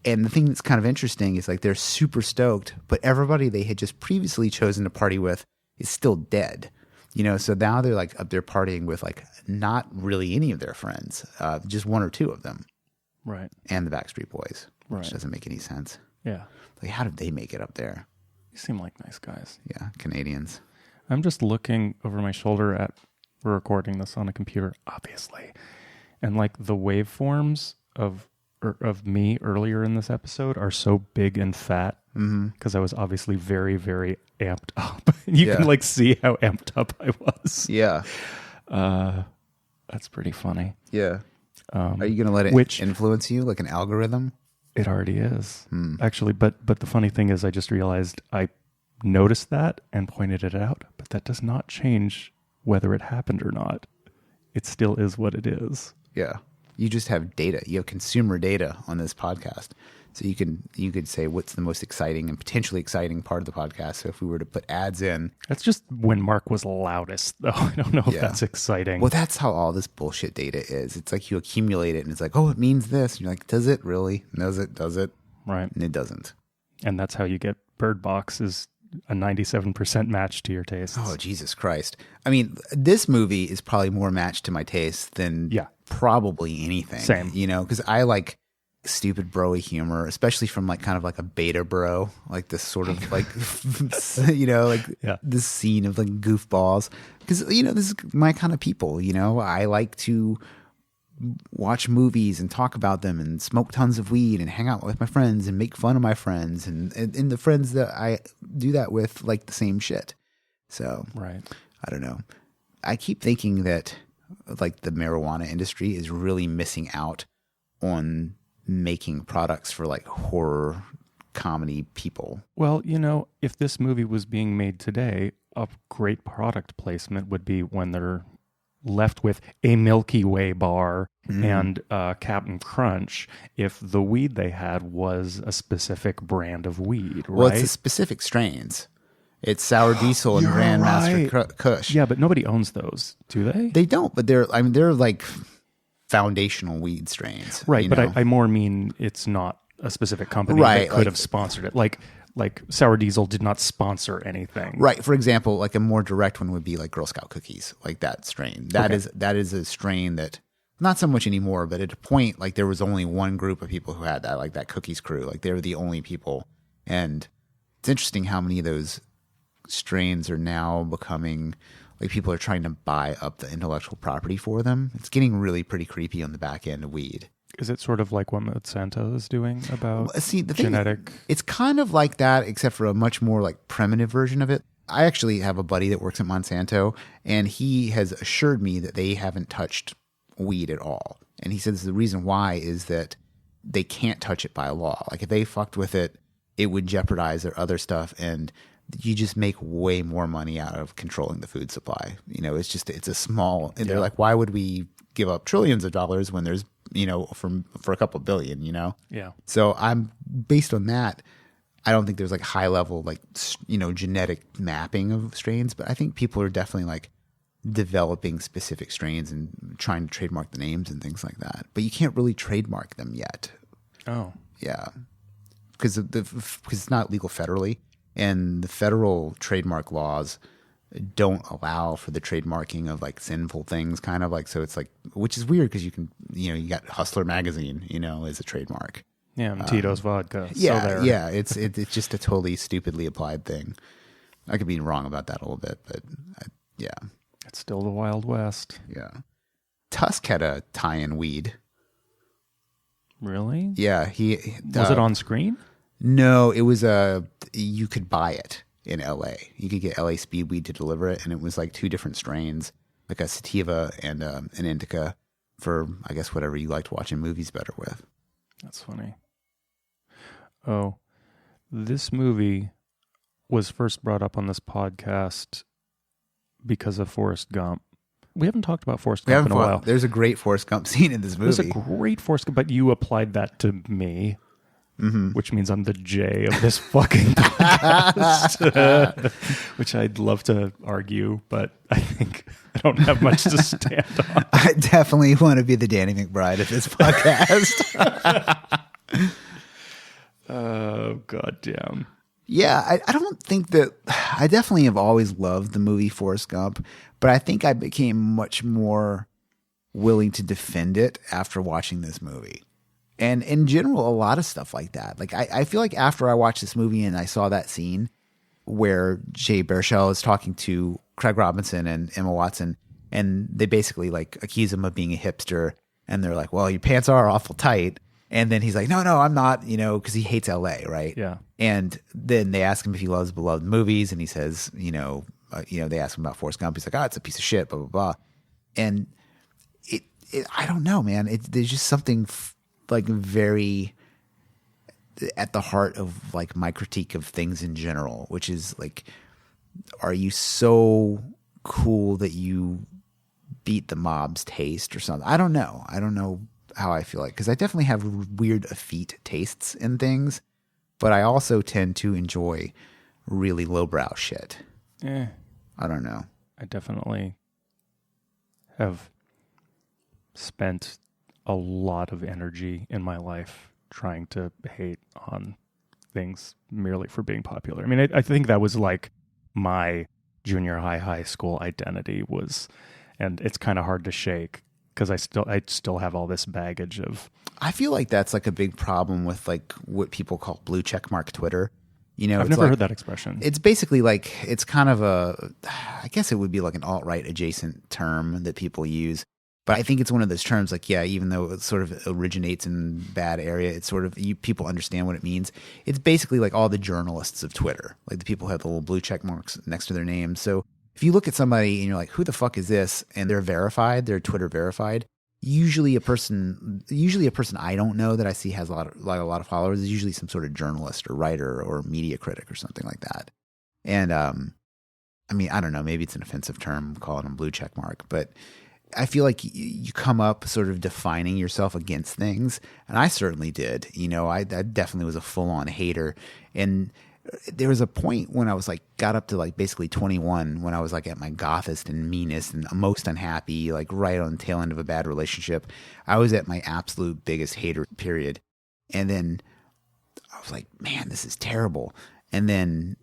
And the thing that's kind of interesting is like they're super stoked, but everybody they had just previously chosen to party with is still dead. So now they're like up there partying with like not really any of their friends, just one or two of them. Right. And the Backstreet Boys, which Right. doesn't make any sense. Yeah. Like, how did they make it up there? You seem like nice guys. Yeah, Canadians. I'm just looking over my shoulder at, we're recording this on a computer, obviously. And like the waveforms of me earlier in this episode are so big and fat because I was obviously very, very amped up. You can like see how amped up I was. Yeah. That's pretty funny. Yeah. Are you going to let it influence you like an algorithm? It already is, actually. But the funny thing is I just realized I noticed that and pointed it out, but that does not change whether it happened or not. It still is what it is. Yeah. You just have data. You have consumer data on this podcast. So you could say what's the most exciting and potentially exciting part of the podcast. So if we were to put ads in. That's just when Mark was loudest, though. I don't know if that's exciting. Well, that's how all this bullshit data is. It's like you accumulate it and it's like, oh, it means this. And you're like, does it really? Does it? Right. And it doesn't. And that's how you get Bird Box is a 97% match to your tastes. Oh, Jesus Christ. I mean, this movie is probably more matched to my taste than probably anything. Same. Because I like stupid broy humor, especially from like kind of like a beta bro, like this sort of like, this scene of like goofballs. Because, this is my kind of people, I like to watch movies and talk about them and smoke tons of weed and hang out with my friends and make fun of my friends and the friends that I do that with like the same shit. So right. I don't know. I keep thinking that like the marijuana industry is really missing out on making products for like horror comedy people. Well, if this movie was being made today, a great product placement would be when they're left with a Milky Way bar and Captain Crunch if the weed they had was a specific brand of weed, right? Well, it's the specific strains. It's Sour Diesel and Grandmaster Kush. Yeah, but nobody owns those, do they? They don't, but they're like foundational weed strains. Right, but I more mean it's not a specific company that could have sponsored it. Like Sour Diesel did not sponsor anything. Right. For example, like a more direct one would be like Girl Scout cookies, like that strain. That is a strain that not so much anymore, but at a point, like there was only one group of people who had that, like that cookies crew. Like they were the only people. And it's interesting how many of those strains are now becoming like people are trying to buy up the intellectual property for them. It's getting really pretty creepy on the back end of weed. Is it sort of like what Monsanto is doing about the genetic? Thing, it's kind of like that, except for a much more like primitive version of it. I actually have a buddy that works at Monsanto, and he has assured me that they haven't touched weed at all. And he says the reason why is that they can't touch it by law. Like if they fucked with it, it would jeopardize their other stuff, and you just make way more money out of controlling the food supply. You know, it's a small, and they're like, why would we give up trillions of dollars when there's, you know, for a couple billion, you know? Yeah. So I'm based on that. I don't think there's like high level, like, you know, genetic mapping of strains, but I think people are definitely like developing specific strains and trying to trademark the names and things like that. But you can't really trademark them yet. Oh. Yeah. Because it's not legal federally, and the federal trademark laws don't allow for the trademarking of like sinful things, kind of like, so it's like, which is weird because you can, you know, you got Hustler magazine, you know, as a trademark. Yeah, Tito's vodka. Yeah, yeah, it's just a totally stupidly applied thing. I could be wrong about that a little bit, but yeah. It's still the Wild West. Yeah. Tusk had a tie-in weed. Really? Yeah. Was it on screen? No, it was you could buy it in LA. You could get LA Speedweed to deliver it, and it was like two different strains, like a sativa and an indica for, I guess, whatever you liked watching movies better with. That's funny. Oh, this movie was first brought up on this podcast because of Forrest Gump. We haven't talked about Forrest Gump in a while. There's a great Forrest Gump scene in this movie. There's a great Forrest Gump, but you applied that to me, which means I'm the J of this fucking podcast, which I'd love to argue, but I think I don't have much to stand on. I definitely want to be the Danny McBride of this podcast. Oh, goddamn. Yeah, I don't think that... I definitely have always loved the movie Forrest Gump, but I think I became much more willing to defend it after watching this movie. And in general, a lot of stuff like that. Like I feel like after I watched this movie and I saw that scene where Jay Baruchel is talking to Craig Robinson and Emma Watson, and they basically like accuse him of being a hipster, and they're like, well, your pants are awful tight. And then he's like, no, I'm not, you know, because he hates LA, right? Yeah. And then they ask him if he loves beloved movies, and he says, they ask him about Forrest Gump. He's like, it's a piece of shit, blah, blah, blah. And it I don't know, man. There's just something like very at the heart of like my critique of things in general, which is like, are you so cool that you beat the mob's taste or something? I don't know how I feel like, because I definitely have weird effete tastes in things, but I also tend to enjoy really lowbrow shit. I don't know. I definitely have spent a lot of energy in my life trying to hate on things merely for being popular. I mean, I think that was like my junior high school identity was, and it's kind of hard to shake because I still have all this baggage of. I feel like that's like a big problem with like what people call blue checkmark Twitter. You know, I've never heard that expression. It's basically like, it's kind of I guess it would be like an alt-right adjacent term that people use. But I think it's one of those terms like, yeah, even though it sort of originates in bad area, it's sort of, people understand what it means. It's basically like all the journalists of Twitter, like the people who have the little blue check marks next to their names. So if you look at somebody and you're like, who the fuck is this? And they're verified, they're Twitter verified. Usually a person I don't know that I see has a lot of followers is usually some sort of journalist or writer or media critic or something like that. And I mean, I don't know, maybe it's an offensive term calling them blue check mark, but I feel like you come up sort of defining yourself against things, and I certainly did. You know, I definitely was a full-on hater, and there was a point when I was like, got up to like basically 21, when I was like at my gothest and meanest and most unhappy, like right on the tail end of a bad relationship. I was at my absolute biggest hater period, and then I was like, man, this is terrible. And then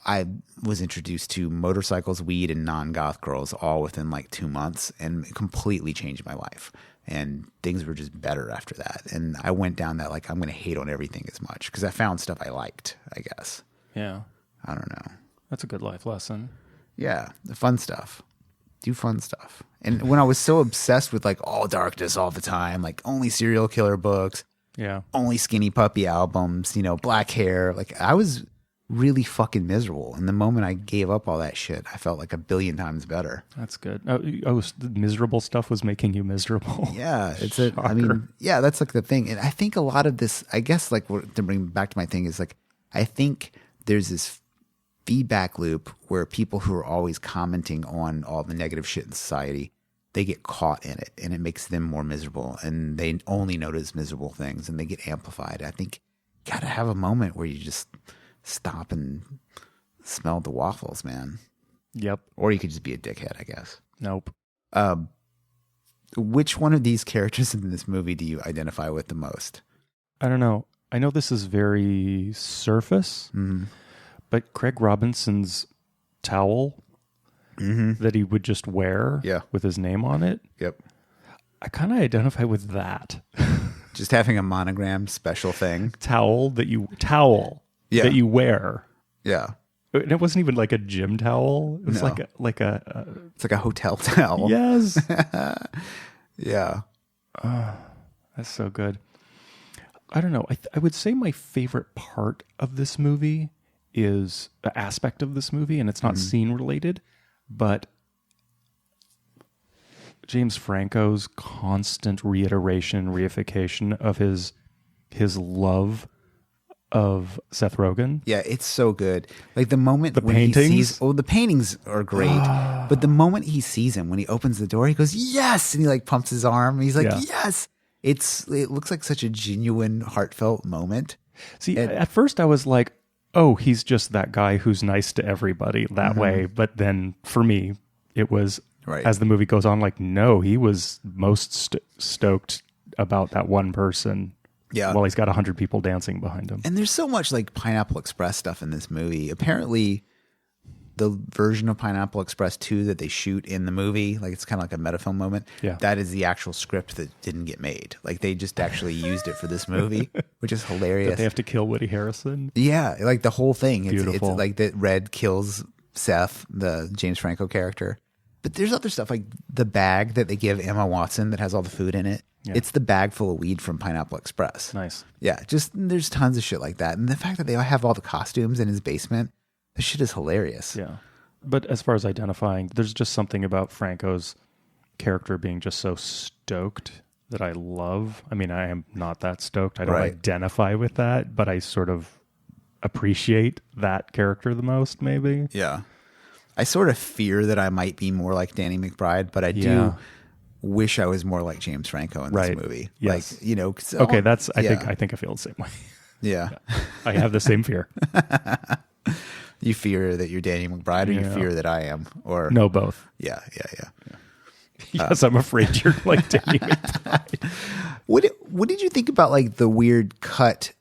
I was introduced to motorcycles, weed, and non-goth girls all within like 2 months, and it completely changed my life. And things were just better after that. And I went down that like, I'm going to hate on everything as much because I found stuff I liked, I guess. Yeah. I don't know. That's a good life lesson. Yeah, the fun stuff. Do fun stuff. And when I was so obsessed with like all darkness all the time, like only serial killer books, Yeah. only Skinny Puppy albums, black hair, like I was really fucking miserable. And the moment I gave up all that shit, I felt like a billion times better. That's good. The miserable stuff was making you miserable. Yeah, Shocker. that's like the thing. And I think a lot of this, I guess, like to bring back to my thing is like, I think there's this feedback loop where people who are always commenting on all the negative shit in society, they get caught in it and it makes them more miserable and they only notice miserable things and they get amplified. I think you got to have a moment where you just stop and smell the waffles, man. Yep. Or you could just be a dickhead, I guess. Nope. Which one of these characters in this movie do you identify with the most? I don't know. I know this is very surface, but Craig Robinson's towel that he would just wear with his name on it. Yep. I kind of identify with that. Just having a monogram special thing. Towel that you wear. Yeah. And it wasn't even like a gym towel. It was No. it's like a hotel towel. Yes. Yeah. That's so good. I don't know. I would say my favorite part of this movie is the aspect of this movie, and it's not scene related, but James Franco's constant reification of his love of Seth Rogen. Yeah, it's so good. Like the moment The when paintings? he sees, the paintings are great. But the moment he sees him, when he opens the door, he goes, yes! And he like pumps his arm. And he's like, yes! It looks like such a genuine, heartfelt moment. See, at first I was like, oh, he's just that guy who's nice to everybody that way. But then for me, it was, as the movie goes on, like, no, he was most stoked about that one person. Yeah. While he's got 100 people dancing behind him. And there's so much like Pineapple Express stuff in this movie. Apparently, the version of Pineapple Express 2 that they shoot in the movie, like it's kind of like a metafilm moment. Yeah. That is the actual script that didn't get made. Like they just actually used it for this movie, which is hilarious. That they have to kill Woody Harrelson. Yeah, like the whole thing. It's Beautiful. like that Red kills Seth, the James Franco character. But there's other stuff like the bag that they give Emma Watson that has all the food in it. Yeah. It's the bag full of weed from Pineapple Express. Nice. Yeah, just there's tons of shit like that. And the fact that they have all the costumes in his basement, this shit is hilarious. Yeah. But as far as identifying, there's just something about Franco's character being just so stoked that I love. I mean, I am not that stoked. I don't identify with that, but I sort of appreciate that character the most, maybe. Yeah. I sort of fear that I might be more like Danny McBride, but I do wish I was more like James Franco in this movie. Yes. Like, okay, I think I feel the same way. Yeah. I have the same fear. You fear that you're Danny McBride, or you fear that I am, or no, both. Yeah. Yes, I'm afraid you're like Danny McBride. What did you think about like the weird cut,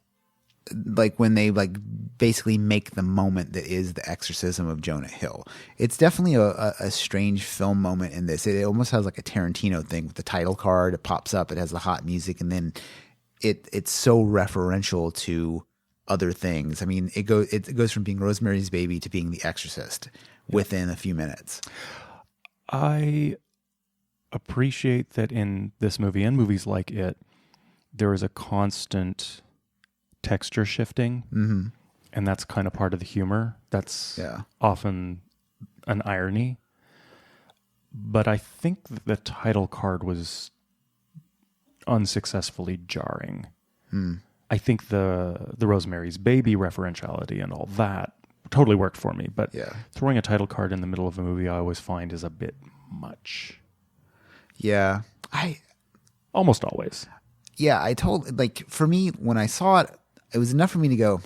like when they like basically make the moment that is the exorcism of Jonah Hill? It's definitely a strange film moment in this. It almost has like a Tarantino thing with the title card. It pops up, it has the hot music, and then it's so referential to other things. I mean, it goes from being Rosemary's Baby to being The Exorcist within a few minutes. I appreciate that in this movie and movies like it, there is a constant texture shifting, and that's kind of part of the humor. That's often an irony. But I think the title card was unsuccessfully jarring. I think the Rosemary's Baby referentiality and all that totally worked for me, but throwing a title card in the middle of a movie I always find is a bit much. Yeah. Almost always. Yeah, like for me, when I saw it, it was enough for me to go,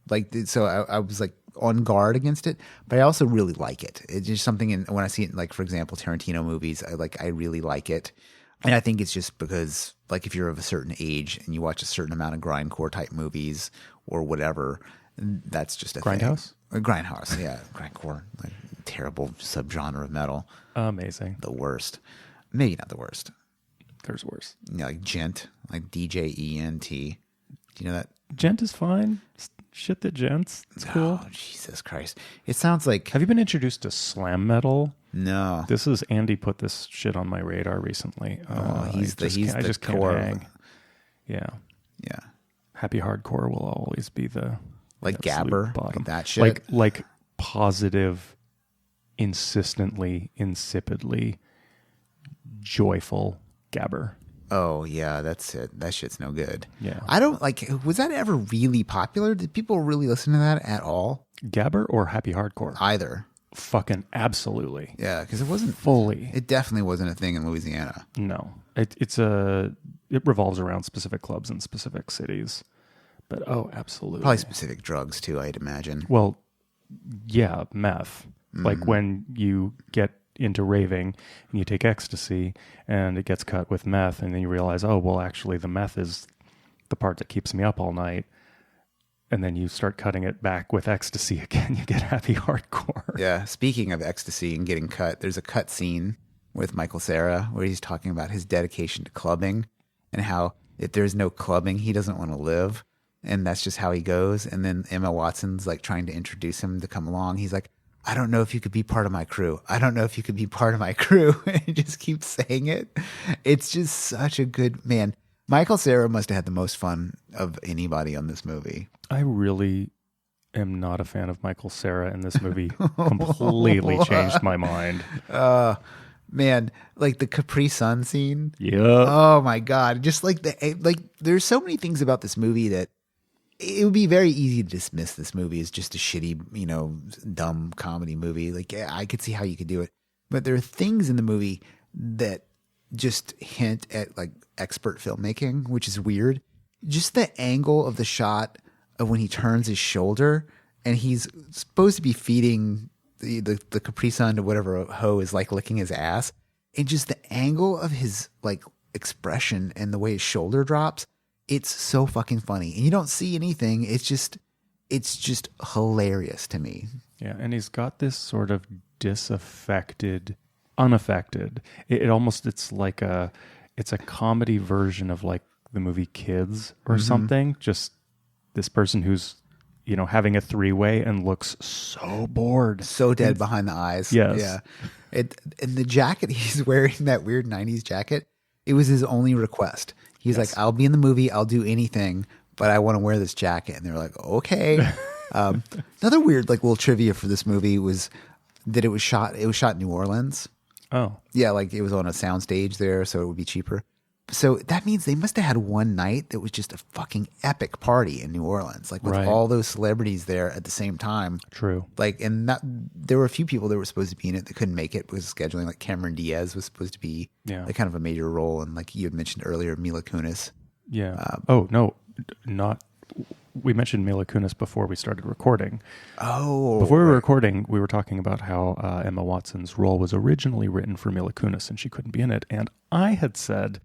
like, so I was like on guard against it, but I also really like it. It's just something when I see it, like, for example, Tarantino movies, I really like it. And I think it's just because, like, if you're of a certain age and you watch a certain amount of grindcore type movies or whatever, that's just a Grindhouse? thing. Grindhouse, yeah. Grindcore, like, terrible subgenre of metal. Amazing. The worst. Maybe not the worst. There's worse. Yeah, like Gent, like DJENT. Do you know that? Gent is fine. Shit that gents. It's cool. Oh, Jesus Christ. It sounds like... Have you been introduced to slam metal? No. This is Andy put this shit on my radar recently. He's the can't core. hang. Yeah. Yeah. Happy hardcore will always be the like absolute Gabber, bottom. like that shit. Like positive, insistently, insipidly joyful Gabber. Oh yeah, that's it. That shit's no good. Yeah. I don't like. Was that ever really popular? Did people really listen to that at all? Gabber or happy hardcore? Either. Fucking absolutely. Yeah, because it wasn't fully. It definitely wasn't a thing in Louisiana. No, it revolves around specific clubs in specific cities. But absolutely, probably specific drugs too. I'd imagine. Well, yeah, meth. Like when you get into raving and you take ecstasy and it gets cut with meth, and then you realize, oh well, actually the meth is the part that keeps me up all night. And then you start cutting it back with ecstasy again. You get happy hardcore. Yeah. Speaking of ecstasy and getting cut, there's a cut scene with Michael Cera where he's talking about his dedication to clubbing and how if there's no clubbing, he doesn't want to live. And that's just how he goes. And then Emma Watson's like trying to introduce him to come along. He's like, I don't know if you could be part of my crew. I don't know if you could be part of my crew. And he just keeps saying it. It's just such a good man. Michael Cera must have had the most fun of anybody on this movie. I really am not a fan of Michael Cera, and this movie completely changed my mind. Man, like the Capri Sun scene. Yeah. Oh my God. Just like there's so many things about this movie that it would be very easy to dismiss this movie as just a shitty, dumb comedy movie. Like I could see how you could do it, but there are things in the movie that just hint at like expert filmmaking, which is weird. Just the angle of the shot of when he turns his shoulder and he's supposed to be feeding the Capri Sun to whatever hoe is like licking his ass, and just the angle of his like expression and the way his shoulder drops, it's so fucking funny. And you don't see anything. It's just hilarious to me. Yeah, and he's got this sort of disaffected, unaffected. It's like it's a comedy version of like the movie Kids or something. Just this person who's, having a three-way and looks so bored. So dead behind the eyes. Yes. Yeah. And the jacket he's wearing, that weird 90s jacket, it was his only request. He's like, I'll be in the movie, I'll do anything, but I want to wear this jacket. And they're like, okay. Another weird like little trivia for this movie was that it was shot in New Orleans. Oh. Yeah, like it was on a soundstage there, so it would be cheaper. So that means they must have had one night that was just a fucking epic party in New Orleans, like with all those celebrities there at the same time. True. Like, and there were a few people that were supposed to be in it that couldn't make it because of scheduling. Like Cameron Diaz was supposed to be like kind of a major role, and like you had mentioned earlier, Mila Kunis. Yeah. We mentioned Mila Kunis before we started recording. Oh. Before we were recording, we were talking about how Emma Watson's role was originally written for Mila Kunis and she couldn't be in it. And I had said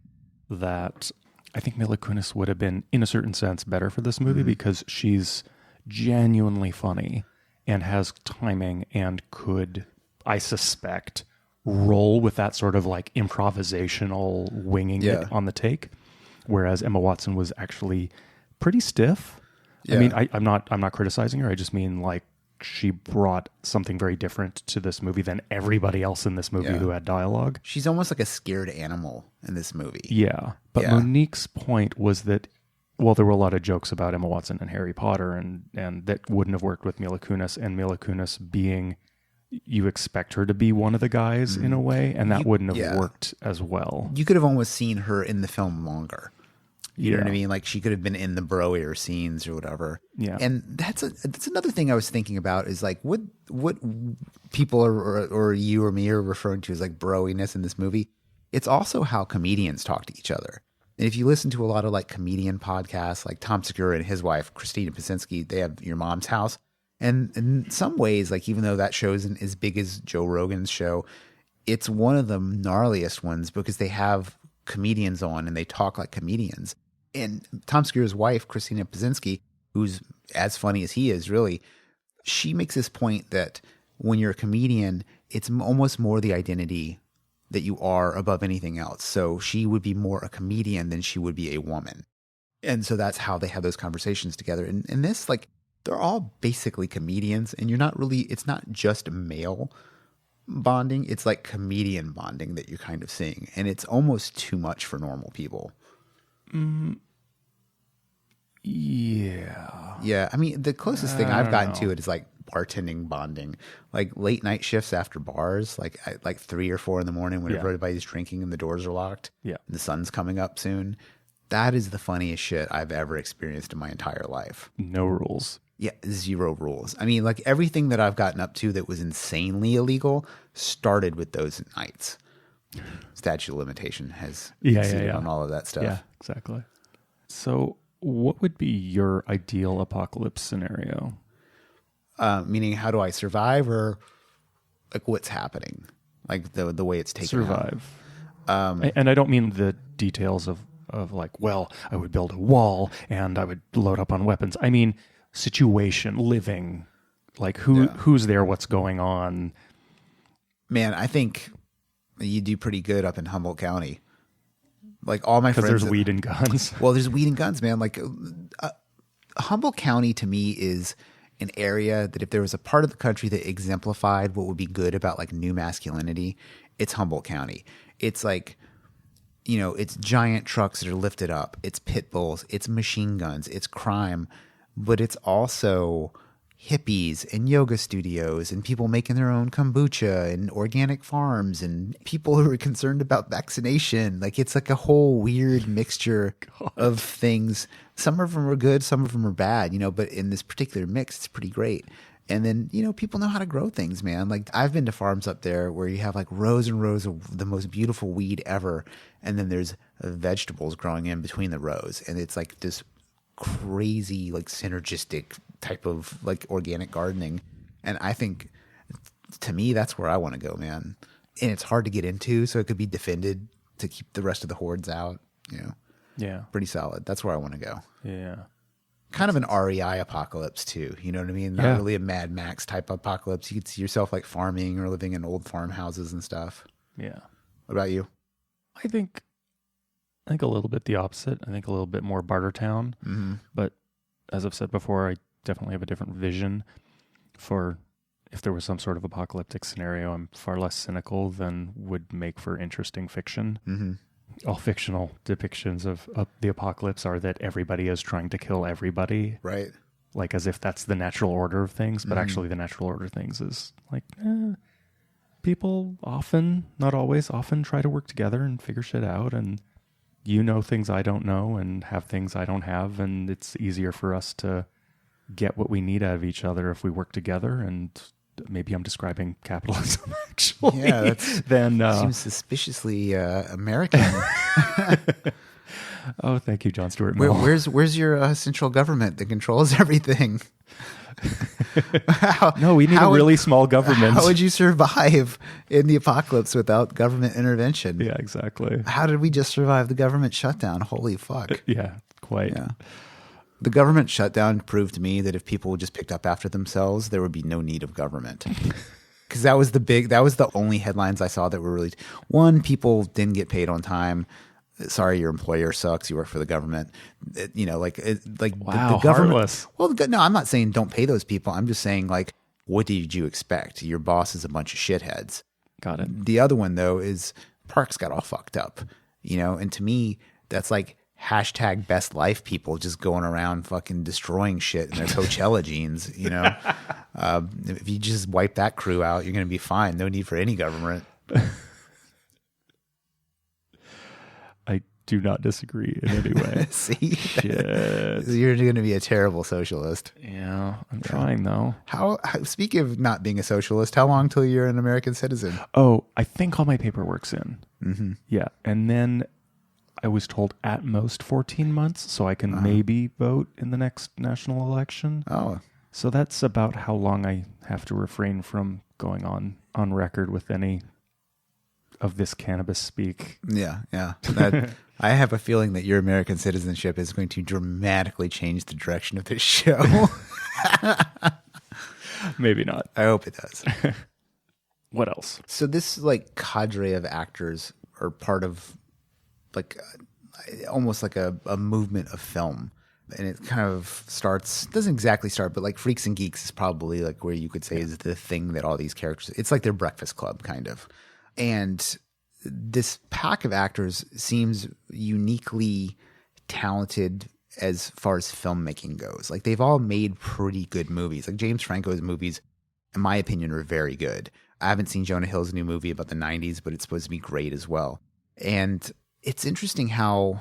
that I think Mila Kunis would have been, in a certain sense, better for this movie because she's genuinely funny and has timing and could, I suspect, roll with that sort of like improvisational winging it on the take. Whereas Emma Watson was actually pretty stiff. Yeah. I mean, I'm not criticizing her. I just mean like she brought something very different to this movie than everybody else in this movie who had dialogue. She's almost like a scared animal in this movie. Yeah. But Monique's point was that, well, there were a lot of jokes about Emma Watson and Harry Potter and that wouldn't have worked with Mila Kunis, and Mila Kunis being, you expect her to be one of the guys in a way, and that wouldn't have worked as well. You could have almost seen her in the film longer. You know what I mean? Like she could have been in the broier scenes or whatever. Yeah. And that's another thing I was thinking about is like what people or you or me are referring to as like broiness in this movie. It's also how comedians talk to each other. And if you listen to a lot of like comedian podcasts, like Tom Segura and his wife, Christina Pasinski, they have Your Mom's House. And in some ways, like even though that show isn't as big as Joe Rogan's show, it's one of the gnarliest ones because they have comedians on and they talk like comedians. And Tom Segura's wife, Christina Pasinski, who's as funny as he is, really, she makes this point that when you're a comedian, it's almost more the identity that you are above anything else. So she would be more a comedian than she would be a woman. And so that's how they have those conversations together. And this, like, they're all basically comedians, and it's not just male bonding. It's like comedian bonding that you're kind of seeing. And it's almost too much for normal people. Yeah. Yeah. I mean, the closest thing I've gotten to it is like bartending bonding, like late night shifts after bars, like at like 3 or 4 in the morning when everybody's drinking and the doors are locked. Yeah. And the sun's coming up soon. That is the funniest shit I've ever experienced in my entire life. No rules. Yeah, 0 rules. I mean, like everything that I've gotten up to that was insanely illegal started with those nights. Statute of limitation has exceeded on all of that stuff. Yeah, exactly. So what would be your ideal apocalypse scenario? Meaning, how do I survive, or like what's happening? Like the way it's taken Survive. And I don't mean the details of like, well, I would build a wall and I would load up on weapons. I mean, situation, living, like who's there, what's going on. Man, I think you do pretty good up in Humboldt County. Like all my friends. Because there's weed and guns. Well, there's weed and guns, man. Like Humboldt County to me is an area that if there was a part of the country that exemplified what would be good about like new masculinity, it's Humboldt County. It's like, you know, it's giant trucks that are lifted up. It's pit bulls. It's machine guns. It's crime. But it's also hippies and yoga studios and people making their own kombucha and organic farms and people who are concerned about vaccination. Like it's like a whole weird mixture of things. Some of them are good, some of them are bad, you know, but in this particular mix, it's pretty great. And then, you know, people know how to grow things, man. Like I've been to farms up there where you have like rows and rows of the most beautiful weed ever. And then there's vegetables growing in between the rows. And it's like this crazy, like synergistic type of like organic gardening. And I think to me, that's where I want to go, man. And it's hard to get into, so it could be defended to keep the rest of the hordes out, you know? Yeah. Pretty solid. That's where I want to go. Yeah. Kind of an REI apocalypse too. You know what I mean? Not really a Mad Max type apocalypse. You could see yourself like farming or living in old farmhouses and stuff. Yeah. What about you? I think a little bit the opposite. I think a little bit more Bartertown. Mm-hmm. But as I've said before, I definitely have a different vision for if there was some sort of apocalyptic scenario. I'm far less cynical than would make for interesting fiction. Mm-hmm. All fictional depictions of the apocalypse are that everybody is trying to kill everybody. Right. Like as if that's the natural order of things. But actually the natural order of things is like, people often, not always, often try to work together and figure shit out. And you know things I don't know and have things I don't have. And it's easier for us to get what we need out of each other if we work together. And maybe I'm describing capitalism actually. Yeah, that's then seems suspiciously American. Oh, thank you, John Stuart Mill. Where's your central government that controls everything? No, we need a really small government. How would you survive in the apocalypse without government intervention? Yeah, exactly. How did we just survive the government shutdown? Holy fuck. Yeah, quite. Yeah. The government shutdown proved to me that if people just picked up after themselves, there would be no need of government. Because that was the only headlines I saw that were really, one, people didn't get paid on time. Sorry, your employer sucks. You work for the government. You know, like wow, the government. Heartless. Well, no, I'm not saying don't pay those people. I'm just saying, like, what did you expect? Your boss is a bunch of shitheads. Got it. The other one though is parks got all fucked up. You know, and to me, that's like hashtag best life people just going around fucking destroying shit in their Coachella jeans. You know, if you just wipe that crew out, you're going to be fine. No need for any government. I do not disagree in any way. See, shit. You're going to be a terrible socialist. Yeah, I'm trying though. How speaking of not being a socialist, how long till you're an American citizen? Oh, I think all my paperwork's in. Mm-hmm. Yeah, and then I was told at most 14 months, so I can maybe vote in the next national election. Oh. So that's about how long I have to refrain from going on record with any of this cannabis speak. Yeah, yeah. I have a feeling that your American citizenship is going to dramatically change the direction of this show. Maybe not. I hope it does. What else? So this like cadre of actors are part of like almost like a movement of film. And it kind of doesn't exactly start, but like Freaks and Geeks is probably like where you could say is the thing that all these characters, it's like their Breakfast Club kind of. And this pack of actors seems uniquely talented as far as filmmaking goes. Like they've all made pretty good movies. Like James Franco's movies, in my opinion, are very good. I haven't seen Jonah Hill's new movie about the 90s, but it's supposed to be great as well. And it's interesting how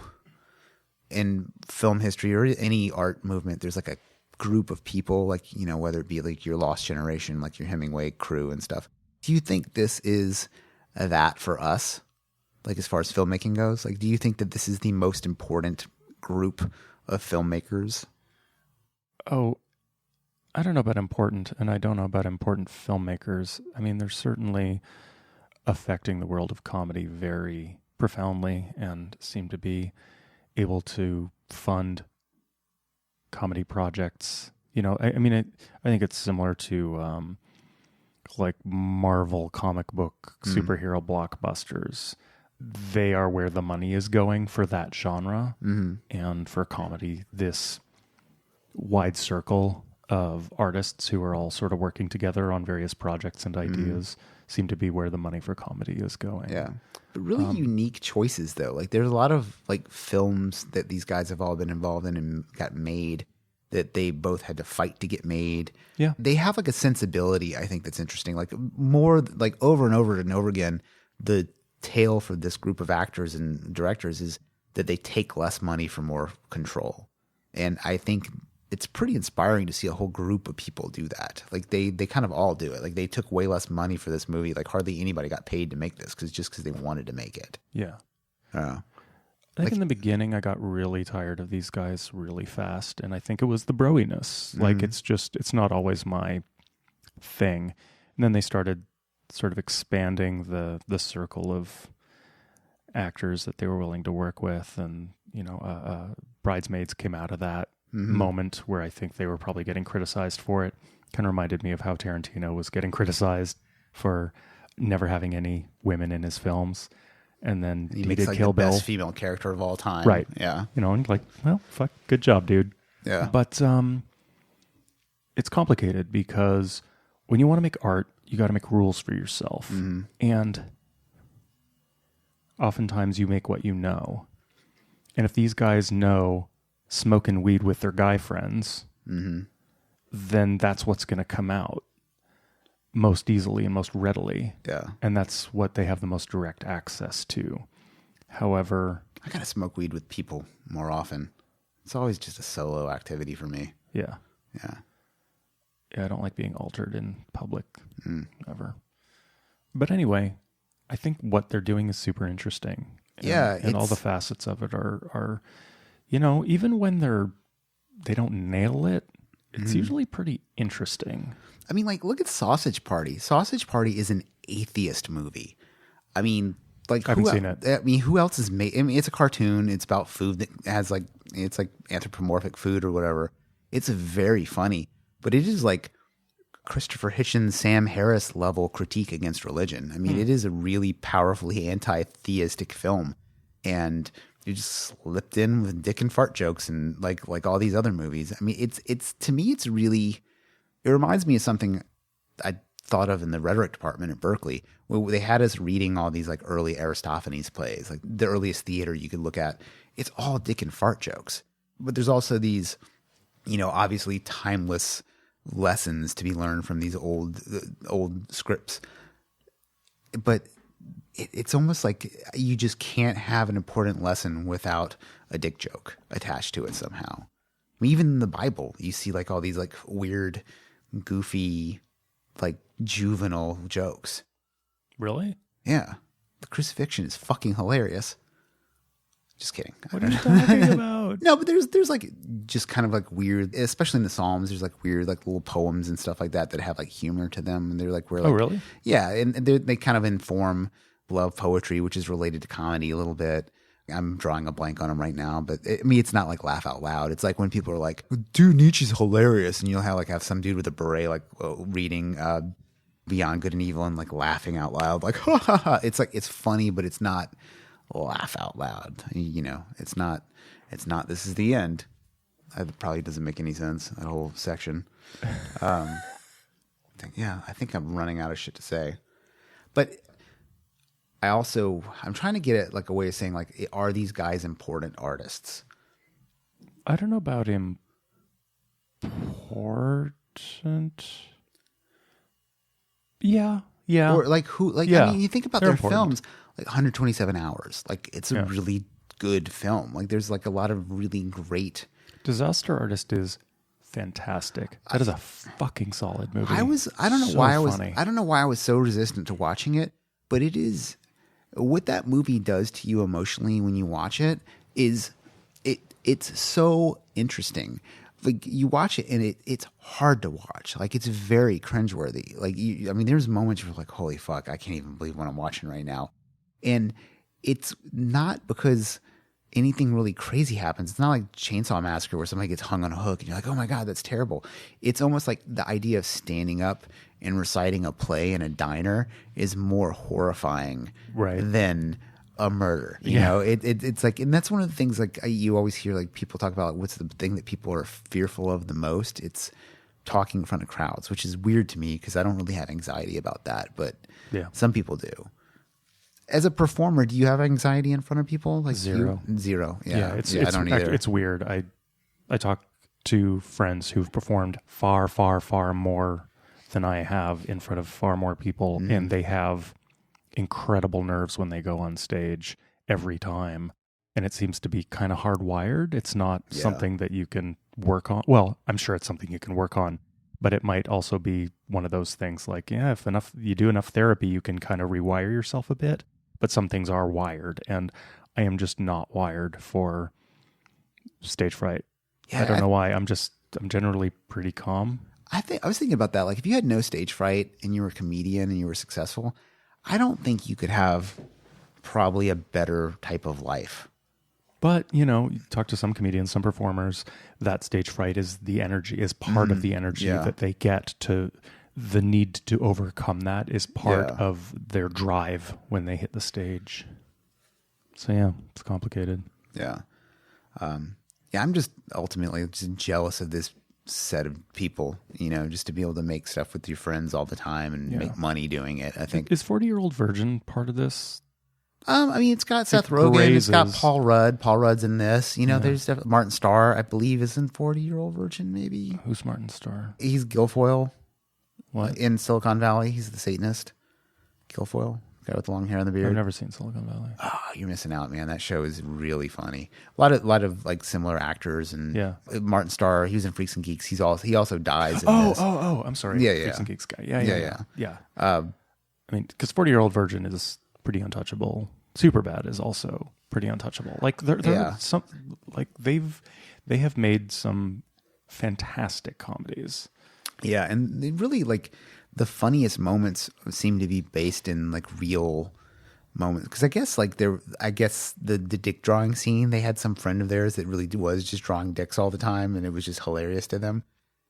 in film history or any art movement, there's like a group of people, like, you know, whether it be like your Lost Generation, like your Hemingway crew and stuff. Do you think this is that for us? Like as far as filmmaking goes? Like, do you think that this is the most important group of filmmakers? Oh, I don't know about important, and I don't know about important filmmakers. I mean, they're certainly affecting the world of comedy very profoundly and seem to be able to fund comedy projects. You know, I mean, I think it's similar to like Marvel comic book superhero blockbusters. They are where the money is going for that genre. And for comedy, this wide circle of artists who are all sort of working together on various projects and ideas seem to be where the money for comedy is going. Yeah. But really unique choices, though. Like there's a lot of like films that these guys have all been involved in and got made that they both had to fight to get made. Yeah. They have like a sensibility, I think, that's interesting. Like more like over and over and over again, the tale for this group of actors and directors is that they take less money for more control. And I think it's pretty inspiring to see a whole group of people do that. Like they kind of all do it. Like they took way less money for this movie. Like hardly anybody got paid to make this because they wanted to make it. Yeah. I think in the beginning I got really tired of these guys really fast, and I think it was the broiness. Like it's not always my thing. And then they started sort of expanding the circle of actors that they were willing to work with, and you know, Bridesmaids came out of that moment where I think they were probably getting criticized for it. Kind of reminded me of how Tarantino was getting criticized for never having any women in his films, and then he makes did like Kill the Bill. best female character of all time, right? Yeah, you know, and like, well, fuck, good job, dude. Yeah, but it's complicated because when you want to make art, you got to make rules for yourself, and oftentimes you make what you know. And if these guys know smoking weed with their guy friends, then that's what's going to come out most easily and most readily. Yeah. And that's what they have the most direct access to. However, I got to smoke weed with people more often. It's always just a solo activity for me. Yeah. Yeah. Yeah, I don't like being altered in public ever. But anyway, I think what they're doing is super interesting. And all the facets of it are, you know, even when they don't nail it, it's usually pretty interesting. I mean, like, look at Sausage Party. Sausage Party is an atheist movie. I mean, like, I haven't seen it. I mean, who else is made? I mean, it's a cartoon. It's about food that has like, it's like anthropomorphic food or whatever. It's very funny, but it is like Christopher Hitchens, Sam Harris level critique against religion. I mean, it is a really powerfully anti-theistic film, and you just slipped in with dick and fart jokes and like all these other movies. I mean, it's to me, it's really, it reminds me of something I thought of in the rhetoric department at Berkeley, where they had us reading all these like early Aristophanes plays, like the earliest theater you could look at. It's all dick and fart jokes, but there's also these, you know, obviously timeless lessons to be learned from these old scripts. But it's almost like you just can't have an important lesson without a dick joke attached to it somehow. I mean, even in the Bible, you see like all these like weird, goofy, like juvenile jokes. Really? Yeah. The crucifixion is fucking hilarious. Just kidding. What are you talking about? No, but there's like just kind of like weird, especially in the Psalms, there's like weird like little poems and stuff like that have like humor to them. And they're like, we're like, oh, really? Yeah. And they kind of inform love poetry, which is related to comedy a little bit. I'm drawing a blank on them right now, but I mean, it's not like laugh out loud. It's like when people are like, dude, Nietzsche's hilarious. And you'll have some dude with a beret, like reading Beyond Good and Evil and like laughing out loud. Like, ha ha ha. It's like, it's funny, but it's not laugh out loud. You know, it's not, this is the end. That probably doesn't make any sense, that whole section. I think I'm running out of shit to say. But I'm trying to get at like a way of saying, like, are these guys important artists? I don't know about important. Yeah. Or like who? Like, I mean, you think about their films, like 127 Hours. Like, it's a really good film. Like, there's like a lot of really great. Disaster Artist is fantastic. That is a fucking solid movie. I don't know why I was so resistant to watching it, but it is what that movie does to you emotionally when you watch it is it's so interesting. Like, you watch it and it's hard to watch. Like, it's very cringeworthy. Like, there's moments where you're like, holy fuck, I can't even believe what I'm watching right now. And it's not because anything really crazy happens. It's not like Chainsaw Massacre where somebody gets hung on a hook and you're like, oh my God, that's terrible. It's almost like the idea of standing up and reciting a play in a diner is more horrifying than a murder. You know, it's like, and that's one of the things, like, you always hear like people talk about, like, what's the thing that people are fearful of the most? It's talking in front of crowds, which is weird to me because I don't really have anxiety about that, but some people do. As a performer, do you have anxiety in front of people? Like, zero. Yeah, I don't either. It's weird. I talk to friends who've performed far, far, far more than I have in front of far more people, and they have incredible nerves when they go on stage every time. And it seems to be kind of hardwired. It's not something that you can work on. Well, I'm sure it's something you can work on, but it might also be one of those things like, if you do enough therapy, you can kind of rewire yourself a bit. But some things are wired, and I am just not wired for stage fright. I don't know why. I'm generally pretty calm. I was thinking about that. Like, if you had no stage fright and you were a comedian and you were successful, I don't think you could have probably a better type of life. But, you talk to some comedians, some performers, that stage fright is the energy, is part of the energy that they get to. The need to overcome that is part of their drive when they hit the stage. So, it's complicated. Yeah. I'm just ultimately just jealous of this set of people, just to be able to make stuff with your friends all the time and make money doing it. I think. Is 40-Year-Old Virgin part of this? It's got Seth Rogen, it's got Paul Rudd. Paul Rudd's in this. There's Martin Starr, I believe, is in 40-Year-Old Virgin, maybe. Who's Martin Starr? He's Guilfoyle. What? In Silicon Valley, he's the Satanist. Guilfoyle, guy with the long hair and the beard. I've never seen Silicon Valley. Oh, you're missing out, man. That show is really funny. A lot of like similar actors, and Martin Starr, he was in Freaks and Geeks. He also dies in this. Oh, I'm sorry. Freaks and Geeks guy. Yeah. Because 40-Year-Old Virgin is pretty untouchable. Superbad is also pretty untouchable. Like they're some, like they have made some fantastic comedies. Yeah, and they really, like, the funniest moments seem to be based in like real moments. Because I guess the dick drawing scene, they had some friend of theirs that really was just drawing dicks all the time, and it was just hilarious to them.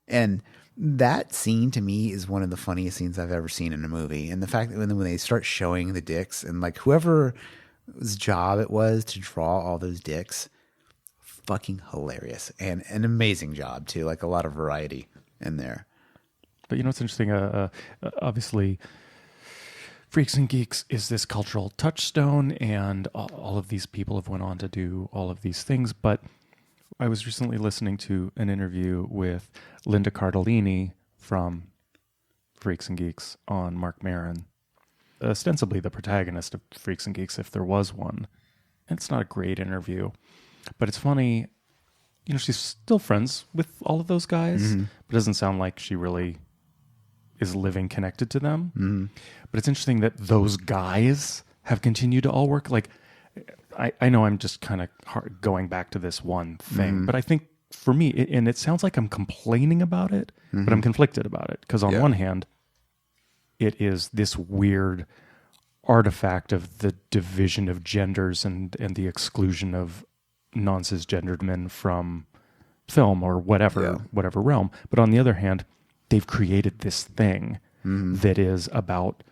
And that scene to me is one of the funniest scenes I've ever seen in a movie. And the fact that when they start showing the dicks, and like whoever's job it was to draw all those dicks, fucking hilarious, and an amazing job too. Like, a lot of variety in there. But it's interesting. Obviously, Freaks and Geeks is this cultural touchstone, and all of these people have went on to do all of these things. But I was recently listening to an interview with Linda Cardellini from Freaks and Geeks on Marc Maron, ostensibly the protagonist of Freaks and Geeks, if there was one. And it's not a great interview, but it's funny. She's still friends with all of those guys, but it doesn't sound like she really is living connected to them. But it's interesting that those guys have continued to all work. Like, I know I'm just kind of going back to this one thing, but I think for me, and it sounds like I'm complaining about it, but I'm conflicted about it. Because on one hand, it is this weird artifact of the division of genders and the exclusion of non-cisgendered men from film or whatever realm. But on the other hand, they've created this thing that is about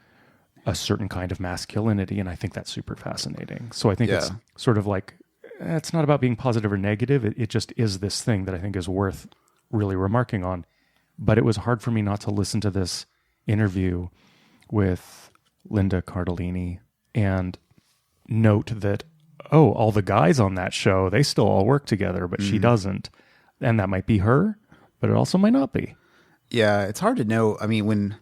a certain kind of masculinity, and I think that's super fascinating. So I think it's sort of like, it's not about being positive or negative. It just is this thing that I think is worth really remarking on. But it was hard for me not to listen to this interview with Linda Cardellini and note that, oh, all the guys on that show, they still all work together, but she doesn't. And that might be her, but it also might not be. Yeah, it's hard to know. I mean, when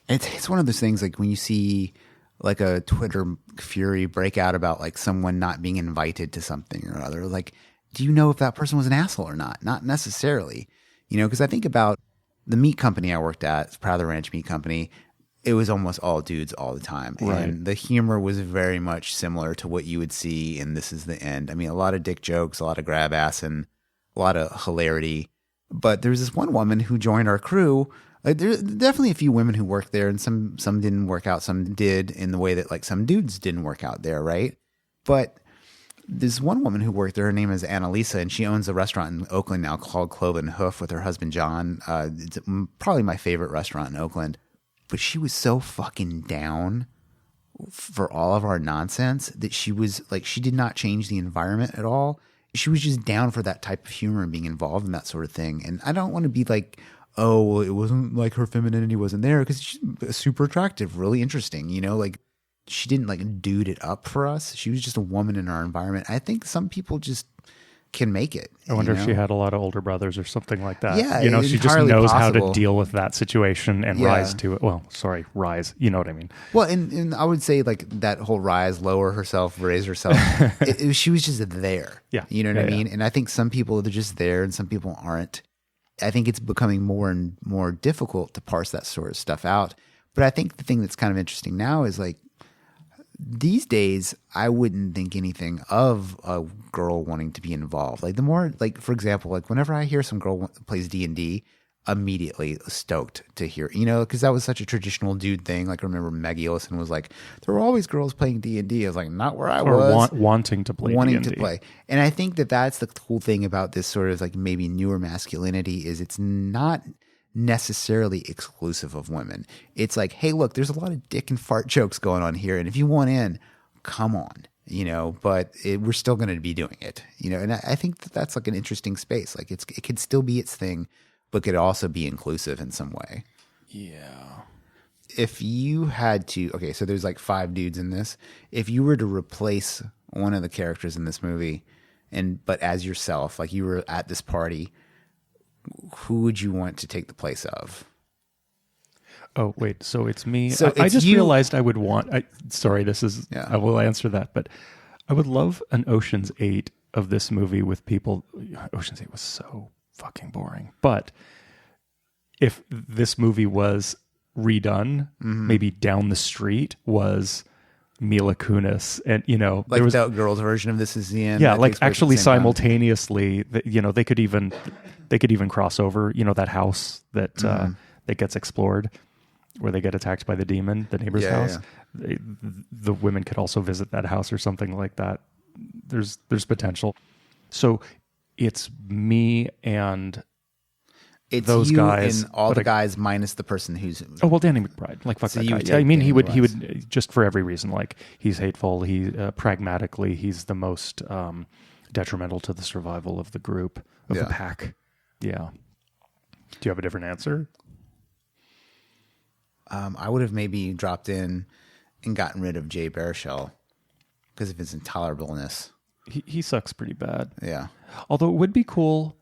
it's one of those things, like when you see like a Twitter fury break out about like someone not being invited to something or other, like, do you know if that person was an asshole or not? Not necessarily, you know, because I think about the meat company I worked at, Proud of the Ranch Meat Company. It was almost all dudes all the time. Right. And the humor was very much similar to what you would see in This Is the End. I mean, a lot of dick jokes, a lot of grab ass, and a lot of hilarity. But there's this one woman who joined our crew. Like, there's definitely a few women who worked there, and some didn't work out, some did, in the way that like some dudes didn't work out there, right? But there's one woman who worked there. Her name is Annalisa, and she owns a restaurant in Oakland now called Cloven Hoof with her husband John. It's probably my favorite restaurant in Oakland. But she was so fucking down for all of our nonsense that she was like, she did not change the environment at all. She was just down for that type of humor and being involved in that sort of thing. And I don't want to be like, oh, well, it wasn't like her femininity wasn't there, because she's super attractive, really interesting, you know, like she didn't like dude it up for us. She was just a woman in our environment. I think some people just can make it. I wonder if she had a lot of older brothers or something like that. Yeah, you know, she just knows how to deal with that situation and Yeah. rise to it. Well, sorry, rise. You know what I mean? Well, and I would say like that whole rise, lower herself, raise herself. She was just there. Yeah. You know what I mean? And I think some people, they're just there and some people aren't. I think it's becoming more and more difficult to parse that sort of stuff out. But I think the thing that's kind of interesting now is like, these days, I wouldn't think anything of a girl wanting to be involved. Like the more, like for example, like whenever I hear some girl plays D&D, immediately stoked to hear, you know, because that was such a traditional dude thing. Like I remember Maggie Ellison was like, there were always girls playing D&D. I was like, not where I was. Wanting to play wanting D&D. to play. And I think that that's the cool thing about this sort of like maybe newer masculinity is it's not necessarily exclusive of women. It's like, hey, look, there's a lot of dick and fart jokes going on here, and if you want in, come on, you know. But we're still going to be doing it, you know. And I think that that's like an interesting space. Like it could still be its thing, but could also be inclusive in some way. Yeah. If you had to, okay, so there's like 5 dudes in this. If you were to replace one of the characters in this movie, but as yourself, like you were at this party, who would you want to take the place of? Oh, wait. So it's me. So I it's just you. realized I would want... sorry, this is... Yeah. I will answer that. But I would love an Ocean's 8 of this movie with people... Ocean's 8 was so fucking boring. But if this movie was redone, maybe down the street was Mila Kunis. And, you know... Like the girls' version of This Is the End. Yeah, that like takes place at the actually same time. simultaneously, you know, they could even cross over, you know, that house that that gets explored where they get attacked by the demon, the neighbor's house. Yeah. The women could also visit that house or something like that. There's potential. So it's me and it's those you guys, and all the guys minus the person who's... Oh, well, Danny McBride. Like, fuck So that you guy. would Yeah, I take mean, he Danny would, just for every reason, like, he's hateful. He, pragmatically, he's the most detrimental to the survival of the group, of the pack. Yeah. Do you have a different answer? I would have maybe dropped in and gotten rid of Jay Baruchel because of his intolerableness. He sucks pretty bad. Yeah. Although it would be cool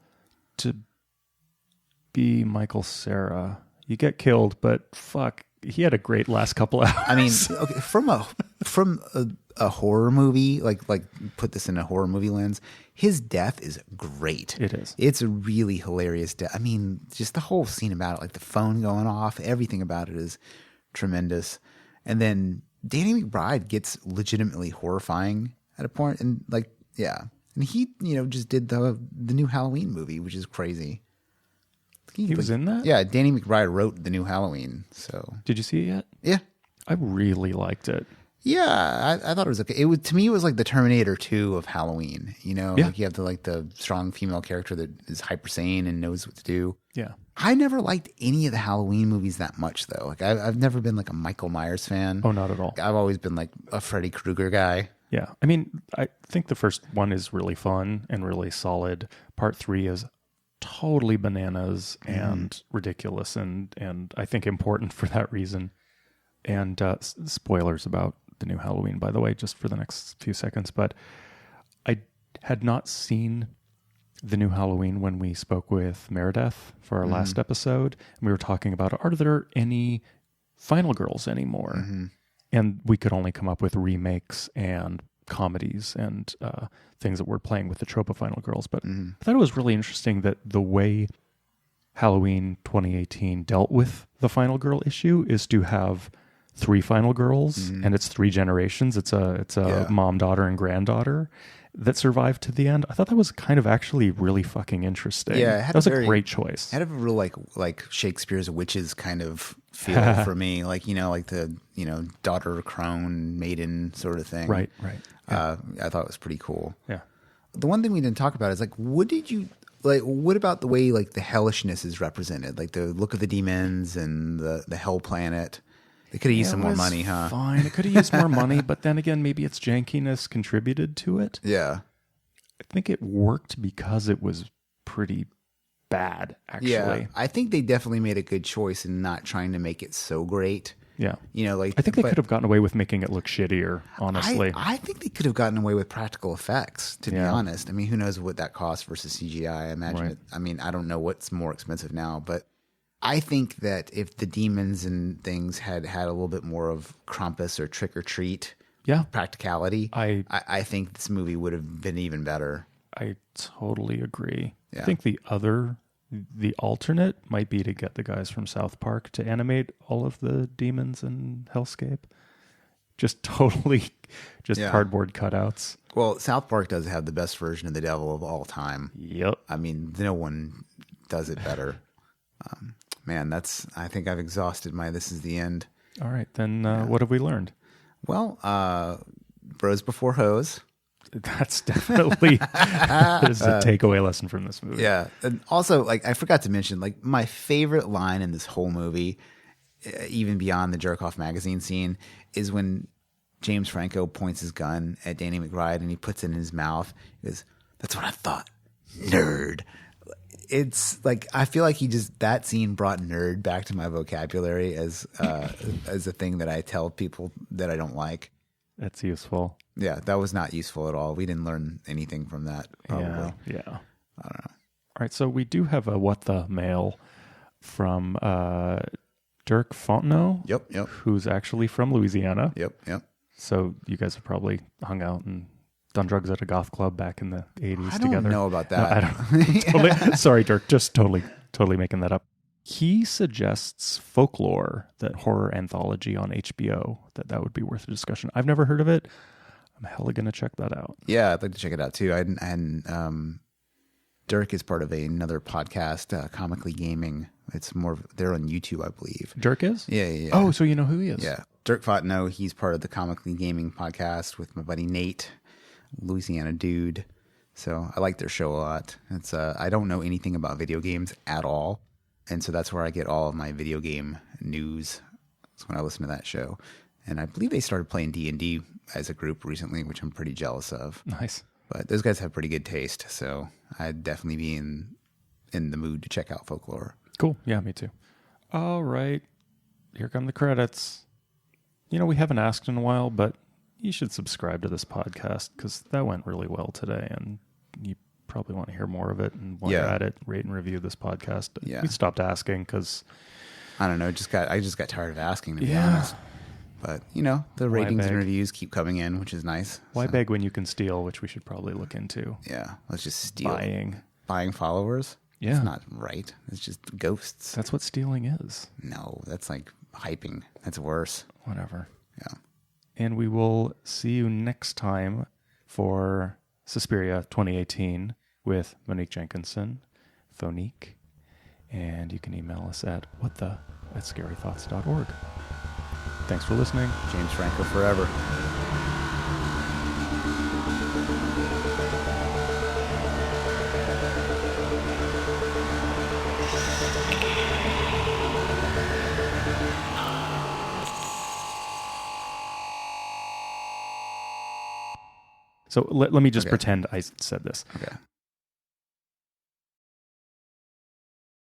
to be Michael Cera. You get killed, but fuck, he had a great last couple hours. I mean, okay, from a horror movie, like put this in a horror movie lens, his death is great. It is. It's a really hilarious death. I mean, just the whole scene about it, like the phone going off, everything about it is tremendous. And then Danny McBride gets legitimately horrifying at a point, and like, yeah. And he, you know, just did the new Halloween movie, which is crazy. He was in that? Yeah, Danny McBride wrote the new Halloween. So Did you see it yet? yeah. I really liked it. Yeah, I thought it was okay. It was, to me, it was like the Terminator 2 of Halloween. You know, Yeah. like you have the strong female character that is hyper sane and knows what to do. Yeah. I never liked any of the Halloween movies that much, though. Like I've never been like a Michael Myers fan. Oh, not at all. I've always been like a Freddy Krueger guy. Yeah. I mean, I think the first one is really fun and really solid. Part 3 is totally bananas and ridiculous and I think important for that reason. And spoilers about the new Halloween, by the way, just for the next few seconds. But I had not seen the new Halloween when we spoke with Meredith for our last episode. And we were talking about, are there any Final Girls anymore? And we could only come up with remakes and comedies and things that were playing with the trope of Final Girls. But I thought it was really interesting that the way Halloween 2018 dealt with the Final Girl issue is to have 3 Final Girls, and it's 3 generations. It's a mom, daughter, and granddaughter that survived to the end. I thought that was kind of actually really fucking interesting. Yeah, that was a great choice. It had a real like Shakespeare's witches kind of feel for me, like like the daughter crone maiden sort of thing. Right. I thought it was pretty cool. Yeah. The one thing we didn't talk about is like, what about the way like the hellishness is represented, like the look of the demons and the hell planet. They could have used some more money, huh? Fine. It could have used more money, but then again, maybe its jankiness contributed to it. Yeah. I think it worked because it was pretty bad, actually. Yeah. I think they definitely made a good choice in not trying to make it so great. Yeah. Like I think they could have gotten away with making it look shittier, honestly. I think they could have gotten away with practical effects, to be honest. I mean, who knows what that costs versus CGI? I imagine it. I mean, I don't know what's more expensive now, but I think that if the demons and things had a little bit more of Krampus or trick or treat practicality, I think this movie would have been even better. I totally agree. Yeah. I think the alternate might be to get the guys from South Park to animate all of the demons in Hellscape. Just totally, cardboard cutouts. Well, South Park does have the best version of the devil of all time. Yep. I mean, no one does it better. Man, I think I've exhausted this is the end. All right, then what have we learned? Well, bros before hoes. That's definitely that is a takeaway lesson from this movie. Yeah. And also, like, I forgot to mention, like, my favorite line in this whole movie, even beyond the jerk-off magazine scene, is when James Franco points his gun at Danny McBride and he puts it in his mouth. He goes, "That's what I thought. Nerd." It's like, I feel like that scene brought nerd back to my vocabulary as a thing that I tell people that I don't like. That's useful. Yeah, that was not useful at all. We didn't learn anything from that, probably. Yeah. I don't know. All right, so we do have a What the Mail from Dirk Fontenot. Yep. Who's actually from Louisiana. Yep. So you guys have probably hung out and done drugs at a goth club back in the 80s together. I don't know about that. No, I don't. Totally, sorry, Dirk. Just totally making that up. He suggests Folklore, that horror anthology on HBO, that would be worth a discussion. I've never heard of it. I'm hella going to check that out. Yeah, I'd like to check it out too. Dirk is part of another podcast, Comically Gaming. It's they're on YouTube, I believe. Dirk is? Yeah. Oh, so you know who he is? Yeah. Dirk Fontenot, he's part of the Comically Gaming podcast with my buddy Nate, Louisiana dude. So I like their show a lot. It's I don't know anything about video games at all. And so that's where I get all of my video game news. That's when I listen to that show. And I believe they started playing D&D as a group recently, which I'm pretty jealous of. Nice. But those guys have pretty good taste, so I'd definitely be in the mood to check out Folklore. Cool. Yeah, me too. All right. Here come the credits. We haven't asked in a while, but you should subscribe to this podcast because that went really well today, and you probably want to hear more of it. And while you're at it, rate and review this podcast. Yeah. We stopped asking because I don't know. I just got tired of asking, to be honest. But the ratings and reviews keep coming in, which is nice. Why beg when you can steal? Which we should probably look into. Yeah, let's just steal. Buying followers. Yeah, it's not right. It's just ghosts. That's what stealing is. No, that's like hyping. That's worse. Whatever. Yeah. And we will see you next time for Suspiria 2018 with Monique Jenkinson, Phonique. And you can email us at scarythoughts.org. Thanks for listening. James Franco forever. So let me just pretend I said this. Okay.